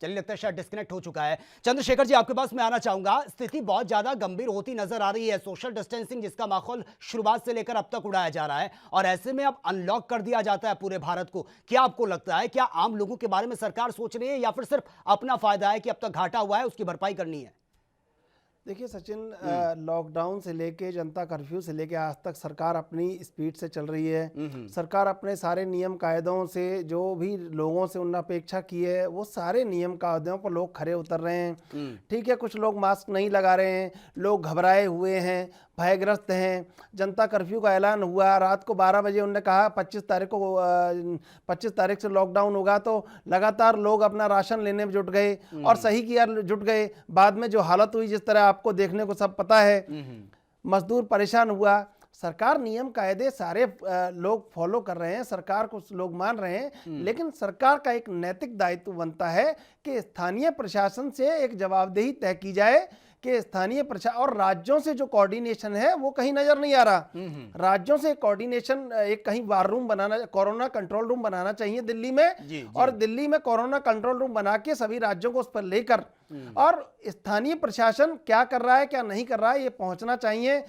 चलिए, लगता है शायद डिस्कनेक्ट हो चुका है। चंद्रशेखर जी, आपके पास मैं आना चाहूंगा। स्थिति बहुत ज्यादा गंभीर होती नजर आ रही है। सोशल डिस्टेंसिंग जिसका माहौल शुरुआत से लेकर अब तक उड़ाया जा रहा है, और ऐसे में अब अनलॉक कर दिया जाता है पूरे भारत को। क्या आपको लगता है, क्या आम लोगों के बारे में सरकार सोच रही है, या फिर सिर्फ अपना फायदा है कि अब तक घाटा हुआ है उसकी भरपाई करनी है? देखिए सचिन, लॉकडाउन से लेके जनता कर्फ्यू से लेके आज तक सरकार अपनी स्पीड से चल रही है। सरकार अपने सारे नियम कायदों से, जो भी लोगों से उन्होंने अपेक्षा की है, वो सारे नियम कायदों पर लोग खरे उतर रहे हैं। ठीक है, कुछ लोग मास्क नहीं लगा रहे हैं, लोग घबराए हुए हैं, भयग्रस्त हैं। जनता कर्फ्यू का ऐलान हुआ रात को 12 बजे, उन्होंने कहा 25 तारीख से लॉकडाउन होगा, तो लगातार लोग अपना राशन लेने में जुट गए, और सही किया, जुट गए। बाद में जो हालत हुई, जिस तरह आपको देखने को सब पता है, मजदूर परेशान हुआ। सरकार नियम कायदे सारे लोग फॉलो कर रहे हैं, सरकार को लोग मान रहे हैं, लेकिन सरकार का एक नैतिक दायित्व बनता है कि स्थानीय प्रशासन से एक जवाबदेही तय की जाए कि स्थानीय प्रशासन और राज्यों से जो कोऑर्डिनेशन है वो कहीं नजर नहीं आ रहा। राज्यों से कोऑर्डिनेशन, एक कहीं वार रूम बनाना, कोरोना कंट्रोल रूम बनाना चाहिए दिल्ली में, और दिल्ली में कोरोना कंट्रोल रूम बना के सभी राज्यों को उस पर लेकर, और स्थानीय प्रशासन क्या कर रहा है क्या नहीं कर रहा है ये पहुंचना चाहिए।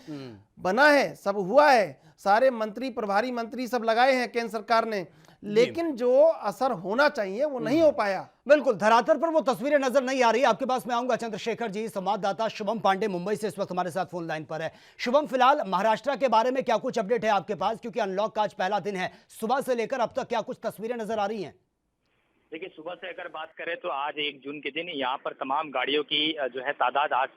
बना है, सब हुआ है, सारे मंत्री, प्रभारी मंत्री सब लगाए हैं केंद्र सरकार ने, लेकिन जो असर होना चाहिए वो नहीं हो पाया। बिल्कुल, धरातल पर वो तस्वीरें नजर नहीं आ रही। आपके पास मैं आऊंगा चंद्रशेखर जी। संवाददाता शुभम पांडे मुंबई से इस वक्त हमारे साथ फोन लाइन पर है। शुभम, फिलहाल महाराष्ट्र के बारे में क्या कुछ अपडेट है आपके पास, क्योंकि अनलॉक का आज पहला दिन है, सुबह से लेकर अब तक क्या कुछ तस्वीरें नजर आ रही हैं? देखिए, सुबह से अगर बात करें तो आज 1 जून के दिन यहाँ पर तमाम गाड़ियों की जो है तादाद आज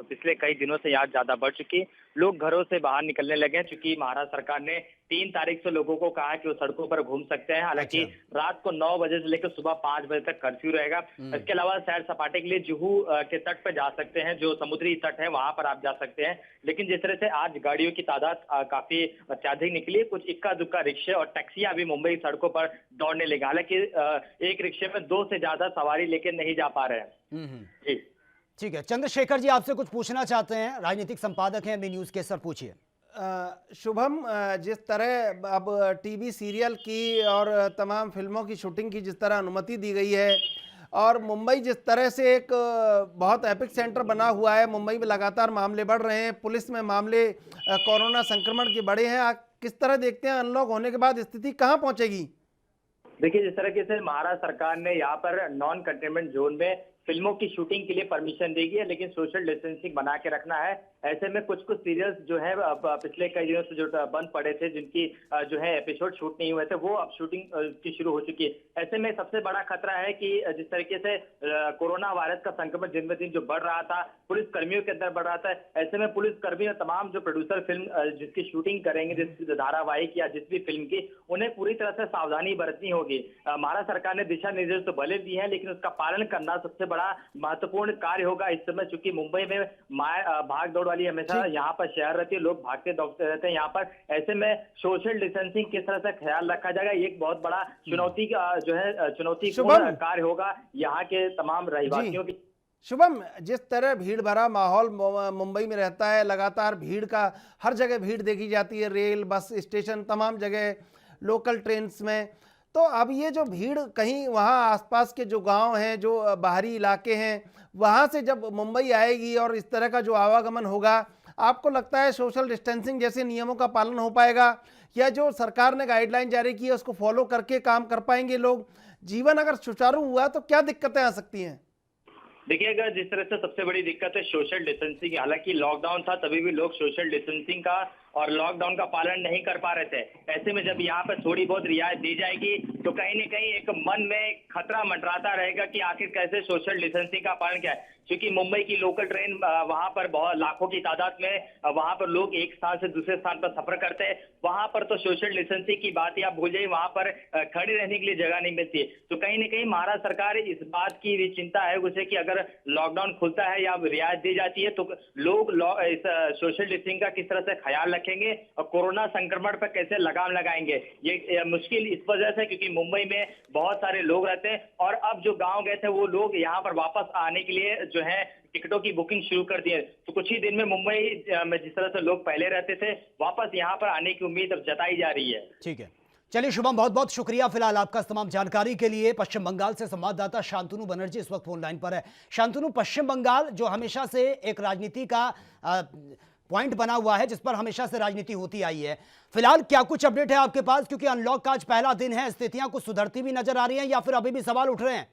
पिछले कई दिनों से यहाँ ज्यादा बढ़ चुकी है। लोग घरों से बाहर निकलने लगे हैं, क्योंकि महाराष्ट्र सरकार ने 3 तारीख से लोगों को कहा कि वो सड़कों पर घूम सकते हैं। हालांकि रात को 9 बजे से लेकर सुबह 5 बजे तक कर्फ्यू रहेगा। इसके अलावा सैर सपाटे के लिए जुहू के तट पर जा सकते हैं, जो समुद्री तट है वहां पर आप जा सकते हैं। लेकिन जिस तरह से आज गाड़ियों की तादाद काफी अत्याधिक निकली, कुछ इक्का दुक्का रिक्शे और टैक्सियां भी मुंबई सड़कों पर दौड़ने लगी। हालांकि एक रिक्शे में 2 से ज्यादा सवारी लेकर नहीं जा पा रहे हैं। जी ठीक है, चंद्रशेखर जी आपसे कुछ पूछना चाहते हैं, राजनीतिक संपादक हैं एमबी न्यूज के, सर पूछिए। शुभम, जिस तरह अब टीवी सीरियल की और तमाम फिल्मों की शूटिंग की जिस तरह अनुमति दी गई है, और मुंबई जिस तरह से एक बहुत एपिक सेंटर बना हुआ है, मुंबई में लगातार मामले बढ़ रहे हैं, पुलिस में मामले कोरोना संक्रमण के बढ़े हैं, आप किस तरह देखते हैं अनलॉक होने के बाद स्थिति कहाँ पहुंचेगी? देखिए, जिस तरीके से महाराष्ट्र सरकार ने यहाँ पर नॉन कंटेनमेंट जोन में फिल्मों की शूटिंग के लिए परमिशन देगी है, लेकिन सोशल डिस्टेंसिंग बना के रखना है। ऐसे में कुछ सीरियल्स जो है पिछले कई दिनों से जो बंद पड़े थे, जिनकी जो है एपिसोड शूट नहीं हुए थे, वो अब शूटिंग की शुरू हो चुकी है। ऐसे में सबसे बड़ा खतरा है कि जिस तरीके से कोरोना वायरस का संक्रमण दिन ब दिन जो बढ़ रहा था, पुलिस कर्मियों के अंदर बढ़ रहा था, ऐसे में पुलिस कर्मी और तमाम जो प्रोड्यूसर फिल्म जिसकी शूटिंग करेंगे, जिस धारावाहिक या जिस भी फिल्म की, उन्हें पूरी तरह से सावधानी बरतनी होगी। महाराष्ट्र सरकार ने दिशा निर्देश तो भले दिए हैं, लेकिन उसका पालन करना सबसे बड़ा महत्वपूर्ण कार्य होगा इस समय, चूंकि मुंबई में भाग दौड़ वाली हमेशा यहाँ पर शहर रहती है, लोग भागते दौड़ते रहते हैं यहाँ पर। ऐसे में सोशल डिस्टेंसिंग किस तरह से ख्याल रखा जाएगा, ये एक बहुत बड़ा चुनौती का जो है चुनौतीपूर्ण कार्य होगा यहाँ के तमाम रहवासियों की। शुभम, जिस तरह भीड़ भरा माहौल मुंबई में रहता है, लगातार भीड़ का हर जगह भीड़ देखी जाती है, रेल, बस स्टेशन, तमाम जगह, लोकल ट्रेन्स में, तो अब ये जो भीड़ कहीं वहाँ आसपास के जो गांव हैं, जो बाहरी इलाके हैं, वहाँ से जब मुंबई आएगी और इस तरह का जो आवागमन होगा, आपको लगता है सोशल डिस्टेंसिंग जैसे नियमों का पालन हो पाएगा, या जो सरकार ने गाइडलाइन जारी की है उसको फॉलो करके काम कर पाएंगे लोग? जीवन अगर सुचारू हुआ तो क्या दिक्कतें आ सकती हैं? देखिए, अगर जिस तरह से सबसे बड़ी दिक्कत है सोशल डिस्टेंसिंग, हालांकि लॉकडाउन था तभी भी लोग सोशल डिस्टेंसिंग का और लॉकडाउन का पालन नहीं कर पा रहे थे। ऐसे में जब यहाँ पर थोड़ी बहुत रियायत दी जाएगी तो कहीं न कहीं एक मन में खतरा मंडराता रहेगा कि आखिर कैसे सोशल डिस्टेंसिंग का पालन किया है। क्योंकि मुंबई की लोकल ट्रेन वहां पर बहुत लाखों की तादाद में वहां पर लोग एक स्थान से दूसरे स्थान पर सफर करते हैं, वहां पर तो सोशल डिस्टेंसिंग की बात ही आप भूल जाइए, वहां पर खड़े रहने के लिए जगह नहीं मिलती। तो कहीं न कहीं महाराष्ट्र सरकार इस बात की भी चिंता है उसे कि अगर लॉकडाउन खुलता है या रियायत दी जाती है तो लोग इस सोशल डिस्टेंसिंग का किस तरह से ख्याल रखेंगे और कोरोना संक्रमण पर कैसे लगाम लगाएंगे। ये मुश्किल इस वजह से क्योंकि मुंबई में बहुत सारे लोग रहते हैं और अब जो गांव गए थे वो लोग यहाँ पर वापस आने के लिए जो है टिकटों की बुकिंग शुरू कर दी है। तो कुछ ही दिन में मुंबई में जिस तरह से लोग पहले रहते थे वापस यहाँ पर आने की उम्मीद अब जताई जा रही है। ठीक है, चलिए शुभम, बहुत बहुत शुक्रिया फिलहाल आपका तमाम जानकारी के लिए। पश्चिम बंगाल से संवाददाता शांतनु बनर्जी इस वक्त फोन लाइन पर है। शांतनु, पश्चिम बंगाल जो हमेशा से एक राजनीति का पॉइंट बना हुआ है, जिस पर हमेशा से राजनीति होती आई है, फिलहाल क्या कुछ अपडेट है आपके पास? क्योंकि अनलॉक का आज पहला दिन है, स्थितियां कुछ सुधरती भी नजर आ रही हैं या फिर अभी भी सवाल उठ रहे हैं?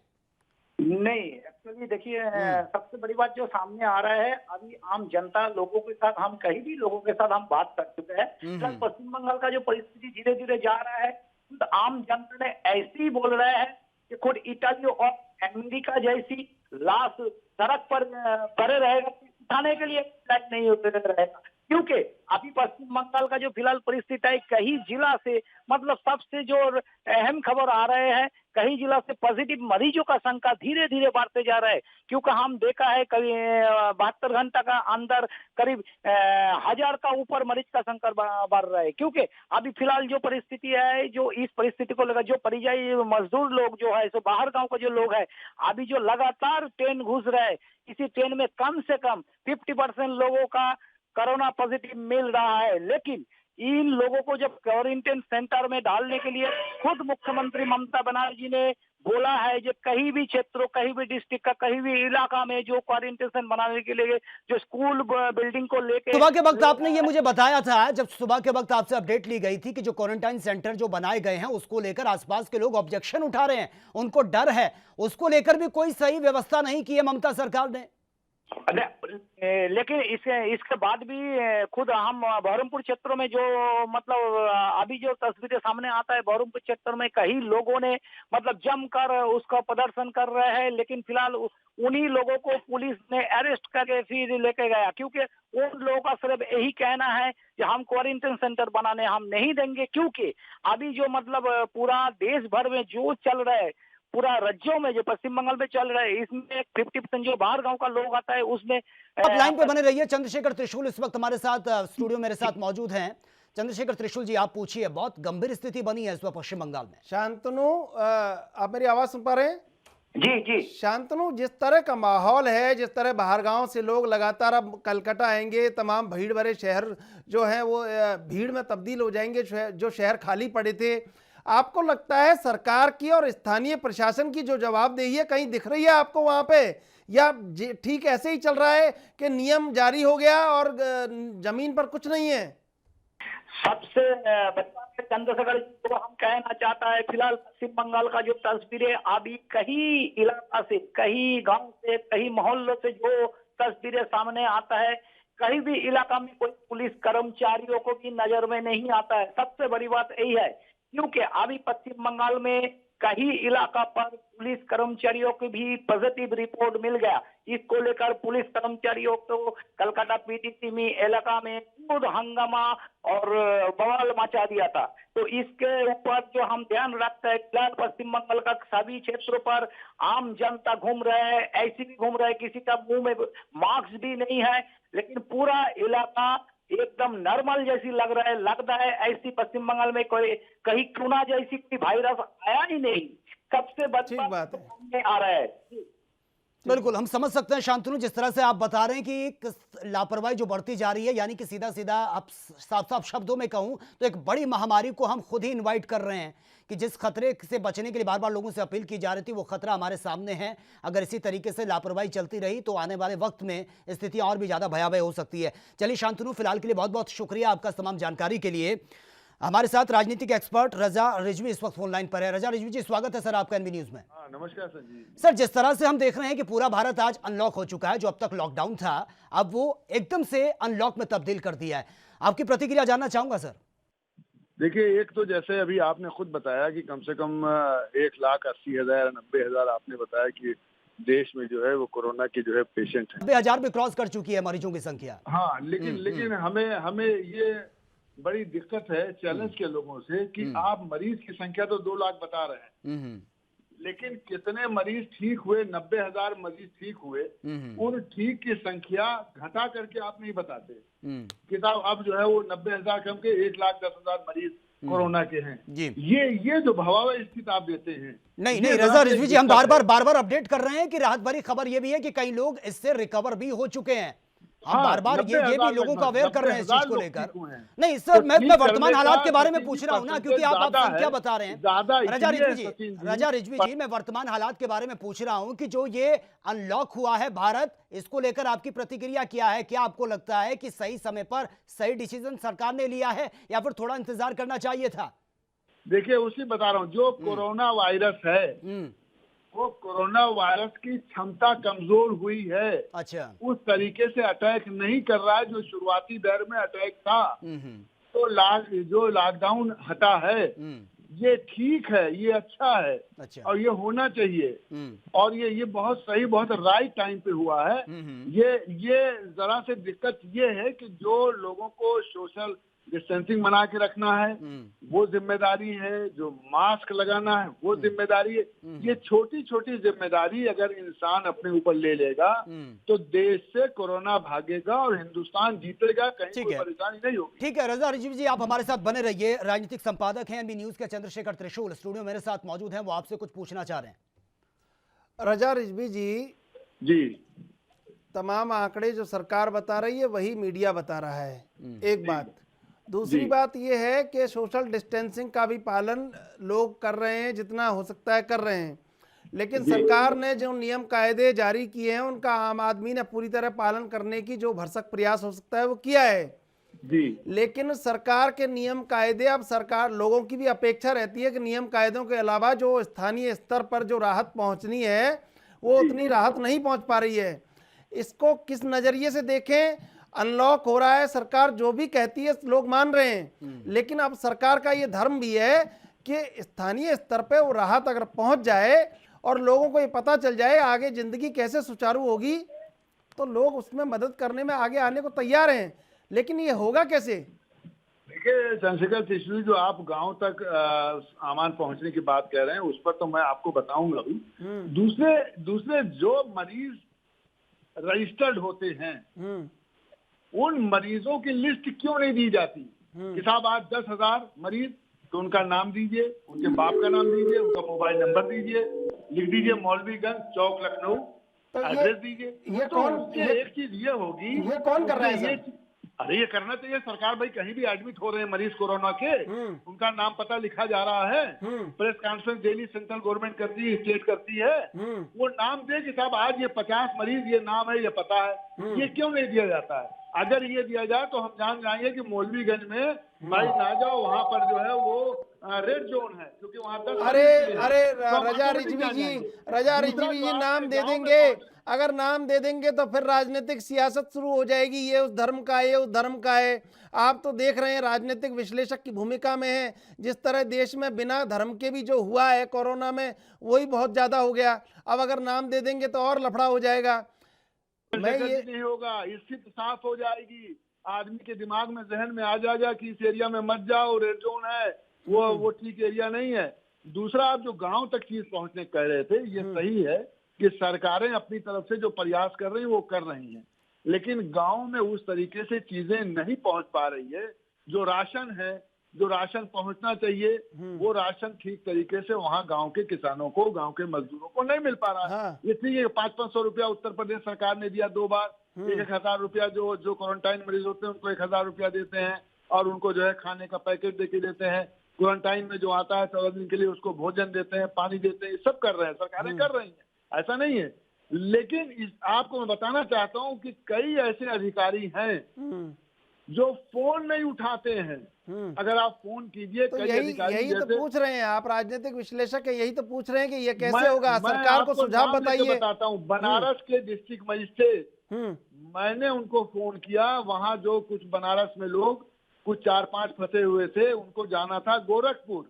नहीं, एक्चुअली देखिए, सबसे बड़ी बात जो सामने आ रहा है, अभी आम जनता लोगों के साथ, हम कहीं भी लोगों के साथ हम बात कर चुके हैं, पश्चिम बंगाल का जो परिस्थिति धीरे धीरे जा रहा है, तो आम जनता ने ऐसे ही बोल रहे हैं कि खुद इटाली और अमेरिका जैसी लाश सड़क पर पड़े रहेगा, उठाने के लिए नहीं रहेगा। क्योंकि अभी पश्चिम बंगाल का जो फिलहाल परिस्थिति है, कई जिला से मतलब सबसे जो अहम खबर आ रहे हैं, कई जिला से पॉजिटिव मरीजों का संख्या धीरे धीरे बढ़ते जा रहा है। क्योंकि हम देखा है कभी 72 घंटा का अंदर करीब 1000 का ऊपर मरीज का संख्या बढ़ रहा है। क्योंकि अभी फिलहाल जो परिस्थिति है, जो इस परिस्थिति को लेकर जो परियायी मजदूर लोग जो है, सो बाहर गांव के जो लोग है, अभी जो लगातार ट्रेन घुस रहे हैं, इसी ट्रेन में कम से कम 50% लोगों का कोरोना पॉजिटिव मिल रहा है। लेकिन इन लोगों को जब क्वारंटाइन सेंटर में डालने के लिए खुद मुख्यमंत्री ममता बनर्जी ने बोला है कि कहीं भी क्षेत्रों, कहीं भी डिस्ट्रिक्ट का, कहीं भी इलाका में जो क्वारंटाइन बनाने के लिए जो स्कूल बिल्डिंग को लेके सुबह के वक्त आपने ये मुझे बताया था, जब सुबह के वक्त आपसे अपडेट ली गई थी कि जो क्वारंटाइन सेंटर जो बनाए गए हैं उसको लेकर आसपास के लोग ऑब्जेक्शन उठा रहे हैं, उनको डर है, उसको लेकर भी कोई सही व्यवस्था नहीं की है ममता सरकार ने। लेकिन इसके बाद भी खुद हम बहरमपुर क्षेत्रों में जो मतलब अभी जो तस्वीरें सामने आता है, बहरमपुर क्षेत्र में कई लोगों ने मतलब जमकर उसका प्रदर्शन कर रहे हैं, लेकिन फिलहाल उन्हीं लोगों को पुलिस ने अरेस्ट करके फिर लेके गया, क्योंकि उन लोगों का सिर्फ यही कहना है कि हम क्वारंटाइन सेंटर बनाने हम नहीं देंगे, क्योंकि अभी जो मतलब पूरा देश भर में जो चल रहा है, पूरा राज्यों में जो पश्चिम बंगाल में चल रहा है, इसमें 50% जो बाहर गांव का लोग आता है उसमें। आप लाइन पे बने रहिए। चंद्रशेखर त्रिशूल इस वक्त हमारे साथ स्टूडियो मेरे साथ मौजूद हैं। चंद्रशेखर त्रिशूल जी, आप पूछिए, बहुत गंभीर स्थिति बनी है इस वक्त पश्चिम बंगाल में। शांतनु, आप मेरी आवाज सुन पा रहे हैं? जी जी शांतनु, जिस तरह का माहौल है, जिस तरह बाहर गांव से लोग लगातार अब कलकत्ता आएंगे, तमाम भीड़ भरे शहर जो हैं वो भीड़ में तब्दील हो जाएंगे, जो शहर खाली पड़े थे, आपको लगता है सरकार की और स्थानीय प्रशासन की जो जवाबदेही है कहीं दिख रही है आपको वहां पे, या ठीक ऐसे ही चल रहा है कि नियम जारी हो गया और जमीन पर कुछ नहीं है? सबसे चंद्रशेखर को हम कहना चाहता है, फिलहाल पश्चिम बंगाल का जो तस्वीरें अभी कहीं इलाका से, कहीं गांव से, कहीं मोहल्लों से जो तस्वीरें सामने आता है, कहीं भी इलाका में कोई पुलिस कर्मचारियों को भी नजर में नहीं आता है। सबसे बड़ी बात यही है, क्योंकि अभी पश्चिम बंगाल में कहीं इलाका पर पुलिस कर्मचारियों की भी पॉजिटिव रिपोर्ट मिल गया। इसको लेकर पुलिस कर्मचारियों को कलकत्ता पीटीसी में इलाका में खुद हंगामा और बवाल मचा दिया था। तो इसके ऊपर जो हम ध्यान रखते हैं, फिलहाल पश्चिम बंगाल का सभी क्षेत्रों पर आम जनता घूम रहे हैं, ऐसी भी घूम रहे हैं, किसी का मुंह में मास्क भी नहीं है, लेकिन पूरा इलाका एकदम नॉर्मल जैसी लग रहा है, लगता है ऐसी पश्चिम बंगाल में कोई कहीं कोरोना जैसी कोई वायरस आया ही नहीं। सबसे बड़ी बात सामने आ रहा है। बिल्कुल, हम समझ सकते हैं शांतनु, जिस तरह से आप बता रहे हैं कि लापरवाही जो बढ़ती जा रही है, यानी कि सीधा सीधा आप साफ साफ शब्दों में कहूं तो एक बड़ी महामारी को हम खुद ही इनवाइट कर रहे हैं, कि जिस खतरे से बचने के लिए बार बार लोगों से अपील की जा रही थी, वो खतरा हमारे सामने है। अगर इसी तरीके से लापरवाही चलती रही तो आने वाले वक्त में स्थितियां और भी ज्यादा भयावह हो सकती है। चलिए शांतनु, फिलहाल के लिए बहुत बहुत शुक्रिया आपका तमाम जानकारी के लिए। हमारे साथ राजनीतिक एक्सपर्ट रजा रिजवी इस वक्त फोन लाइन पर है। रजा रिजवी जी, स्वागत है सर आपका एनबी न्यूज में। नमस्कार सर जी। सर, जिस तरह से हम देख रहे हैं कि पूरा भारत आज अनलॉक हो चुका है, जो अब तक लॉकडाउन था अब वो एकदम से अनलॉक में तब्दील कर दिया है, आपकी प्रतिक्रिया जानना चाहूंगा सर। देखिए, एक तो जैसे अभी आपने खुद बताया कि कम से कम 1,80,000 90,000 आपने बताया कि देश में जो है वो कोरोना के जो है पेशेंट हैं। 90,000 भी क्रॉस कर चुकी है मरीजों की संख्या। हाँ, लेकिन हमें ये बड़ी दिक्कत है चैलेंज के लोगों से कि आप मरीज की संख्या तो 2 लाख बता रहे हैं, लेकिन कितने मरीज ठीक हुए? 90,000 मरीज ठीक हुए, उन ठीक की संख्या घटा करके आप नहीं बताते कि साहब अब जो है वो 90,000 कम के 1,10,000 मरीज कोरोना के हैं। ये जो भयावह स्थिति आप देते हैं। नहीं रजा रिजवी जी, हम बार बार अपडेट कर रहे हैं कि राहत भरी खबर ये भी है कि कई लोग इससे रिकवर भी हो चुके हैं। हम बार बार ये भी लोगों को अवेयर कर रहे हैं इस चीज को लेकर। नहीं सर, मैं वर्तमान हालात के बारे में पूछ रहा हूँ ना, क्योंकि आप संख्या बता रहे हैं। रजा रिजवी जी, मैं वर्तमान हालात के बारे में पूछ रहा हूँ कि जो ये अनलॉक हुआ है भारत, इसको लेकर आपकी प्रतिक्रिया क्या है? क्या आपको लगता है कि सही समय पर सही डिसीजन सरकार ने लिया है या फिर थोड़ा इंतजार करना चाहिए था? देखिए, उसी बता रहा हूँ, जो कोरोना वायरस है वो कोरोना वायरस की क्षमता कमजोर हुई है। अच्छा, उस तरीके से अटैक नहीं कर रहा है जो शुरुआती दौर में अटैक था। तो जो लॉकडाउन हटा है ये ठीक है, ये अच्छा है। अच्छा। और ये होना चाहिए, और ये बहुत सही, बहुत राइट टाइम पे हुआ है। ये जरा से दिक्कत ये है कि जो लोगों को सोशल डिस्टेंसिंग बना के रखना है वो जिम्मेदारी है, जो मास्क लगाना है वो जिम्मेदारी है। ये छोटी छोटी जिम्मेदारी अगर इंसान अपने ऊपर ले लेगा तो देश से कोरोना भागेगा और हिंदुस्तान जीतेगा, कहीं कोई परेशानी नहीं होगी। ठीक है रजा रिजवी जी, आप हमारे साथ बने रहिए। राजनीतिक संपादक हैं एनबी न्यूज के चंद्रशेखर त्रिशूल स्टूडियो मेरे साथ मौजूद हैं, वो आपसे कुछ पूछना चाह रहे हैं। रजा रिजवी जी, तमाम आंकड़े जो सरकार बता रही है वही मीडिया बता रहा है, एक बात। दूसरी बात यह है कि सोशल डिस्टेंसिंग का भी पालन लोग कर रहे हैं, जितना हो सकता है कर रहे हैं, लेकिन सरकार ने जो नियम कायदे जारी किए हैं उनका आम आदमी ने पूरी तरह पालन करने की जो भरसक प्रयास हो सकता है वो किया है। लेकिन सरकार के नियम कायदे, अब सरकार लोगों की भी अपेक्षा रहती है कि नियम कायदों के अलावा जो स्थानीय स्तर पर जो राहत पहुंचनी है वो उतनी राहत नहीं पहुंच पा रही है। इसको किस नजरिए से देखें? अनलॉक हो रहा है, सरकार जो भी कहती है लोग मान रहे हैं, लेकिन अब सरकार का ये धर्म भी है कि स्थानीय स्तर पे वो राहत अगर पहुंच जाए और लोगों को ये पता चल जाए आगे जिंदगी कैसे सुचारू होगी, तो लोग उसमें मदद करने में आगे आने को तैयार हैं। लेकिन ये होगा कैसे? देखिए चंद्रशेखर तिश्री, जो आप गांव तक सामान पहुंचने की बात कह रहे हैं, उस पर तो मैं आपको बताऊंगा भी। दूसरे जो मरीज रजिस्टर्ड होते हैं, उन मरीजों की लिस्ट क्यों नहीं दी जाती कि साहब आज 10,000 मरीज, तो उनका नाम दीजिए, उनके बाप का नाम दीजिए, उनका मोबाइल नंबर दीजिए, लिख दीजिए मौलवीगंज चौक लखनऊ, एड्रेस दीजिए। ये तो कौन, एक चीज ये होगी, ये कौन कर रहा है सर? अरे ये करना चाहिए सरकार भाई। कहीं भी एडमिट हो रहे हैं मरीज कोरोना के, उनका नाम पता लिखा जा रहा है, press conference daily central government करती है, स्टेट करती है, वो नाम दे कि साहब आज ये 50 मरीज, ये नाम है, ये पता है। ये क्यों नहीं दिया जाता है? अगर ये दिया जाए तो हम जान जाएंगे कि मौलवीगंज में भाई ना जाओ, वहाँ पर जो है वो रेड जोन है, क्योंकि वहाँ 10 अरे रजा रिजवी जी नाम दे देंगे। अगर नाम दे देंगे तो फिर राजनीतिक सियासत शुरू हो जाएगी, ये उस धर्म का है, ये उस धर्म का है। आप तो देख रहे हैं राजनीतिक विश्लेषक की भूमिका में है, जिस तरह देश में बिना धर्म के भी जो हुआ है कोरोना में, वही बहुत ज्यादा हो गया। अब अगर नाम दे देंगे तो और लफड़ा हो जाएगा। मैं ये नहीं होगा, स्थिति साफ हो जाएगी, आदमी के दिमाग में जहन में आ जाएगा कि इस एरिया में मत जाओ, रेड जोन है, वो ठीक एरिया नहीं है। दूसरा, आप जो गांव तक चीज पहुंचने कह रहे थे, ये सही है कि सरकारें अपनी तरफ से जो प्रयास कर रही हैं वो कर रही हैं, लेकिन गांव में उस तरीके से चीजें नहीं पहुंच पा रही है। जो राशन है, जो राशन पहुंचना चाहिए, वो राशन ठीक तरीके से वहाँ गांव के किसानों को, गांव के मजदूरों को नहीं मिल पा रहा है। इसलिए 500-500 रुपया उत्तर प्रदेश सरकार ने दिया 2 बार, 1,000 रुपया जो क्वारंटाइन मरीज होते हैं उनको 1,000 रुपया देते हैं, और उनको जो है खाने का पैकेट देके देते हैं। क्वारंटाइन में जो आता है 14 दिन के लिए उसको भोजन देते हैं, पानी देते हैं, सब कर रहे हैं, सरकारें कर रही हैं, ऐसा नहीं है। लेकिन आपको मैं बताना चाहता हूँ कि कई ऐसे अधिकारी हैं जो फोन नहीं उठाते हैं। अगर आप फोन कीजिए, तो यही तो पूछ रहे हैं, आप राजनीतिक विश्लेषक है, यही तो पूछ रहे हैं कि ये कैसे होगा। सरकार को सुझाव बताइए। बताता हूँ, बनारस के डिस्ट्रिक्ट मजिस्ट्रेट, मैंने उनको फोन किया, वहाँ जो कुछ बनारस में लोग कुछ 4-5 फंसे हुए थे, उनको जाना था गोरखपुर।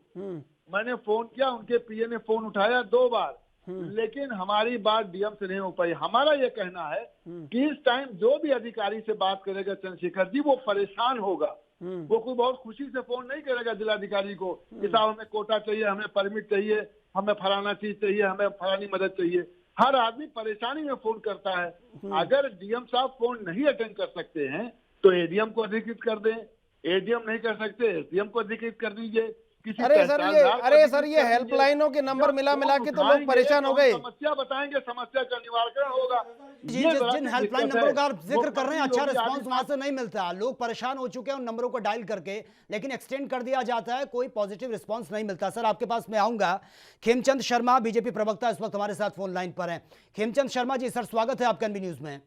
मैंने फोन किया, उनके पीए ने फोन उठाया 2 बार, लेकिन हमारी बात डीएम से नहीं हो पाई। हमारा ये कहना है कि इस टाइम जो भी अधिकारी से बात करेगा चंद्रशेखर जी, वो परेशान होगा। वो कोई बहुत खुशी से फोन नहीं करेगा जिलाधिकारी को कि साहब हमें कोटा चाहिए, हमें परमिट चाहिए, हमें फलाना चीज चाहिए, हमें फलानी मदद चाहिए। हर आदमी परेशानी में फोन करता है। अगर डीएम साहब फोन नहीं अटेंड कर सकते हैं तो एडीएम को अधिकृत कर दें, एडीएम नहीं कर सकते एसडीएम को अधिकृत कर दीजिए। अरे सर ये हेल्पलाइनों के नंबर मिला के तो लोग परेशान हो गए। समस्या बताएंगे, समस्या का निवारण होगा। जिन हेल्पलाइन नंबरों का आप जिक्र कर रहे हैं, अच्छा रिस्पांस वहां से नहीं मिलता, लोग परेशान हो चुके हैं उन नंबरों को डायल करके, लेकिन एक्सटेंड कर दिया जाता है, कोई पॉजिटिव रिस्पांस नहीं मिलता। सर आपके पास मैं आऊंगा। खेमचंद शर्मा बीजेपी प्रवक्ता इस वक्त हमारे साथ फोन लाइन पर हैं। खेमचंद शर्मा जी, सर स्वागत है आपका एनबी न्यूज में।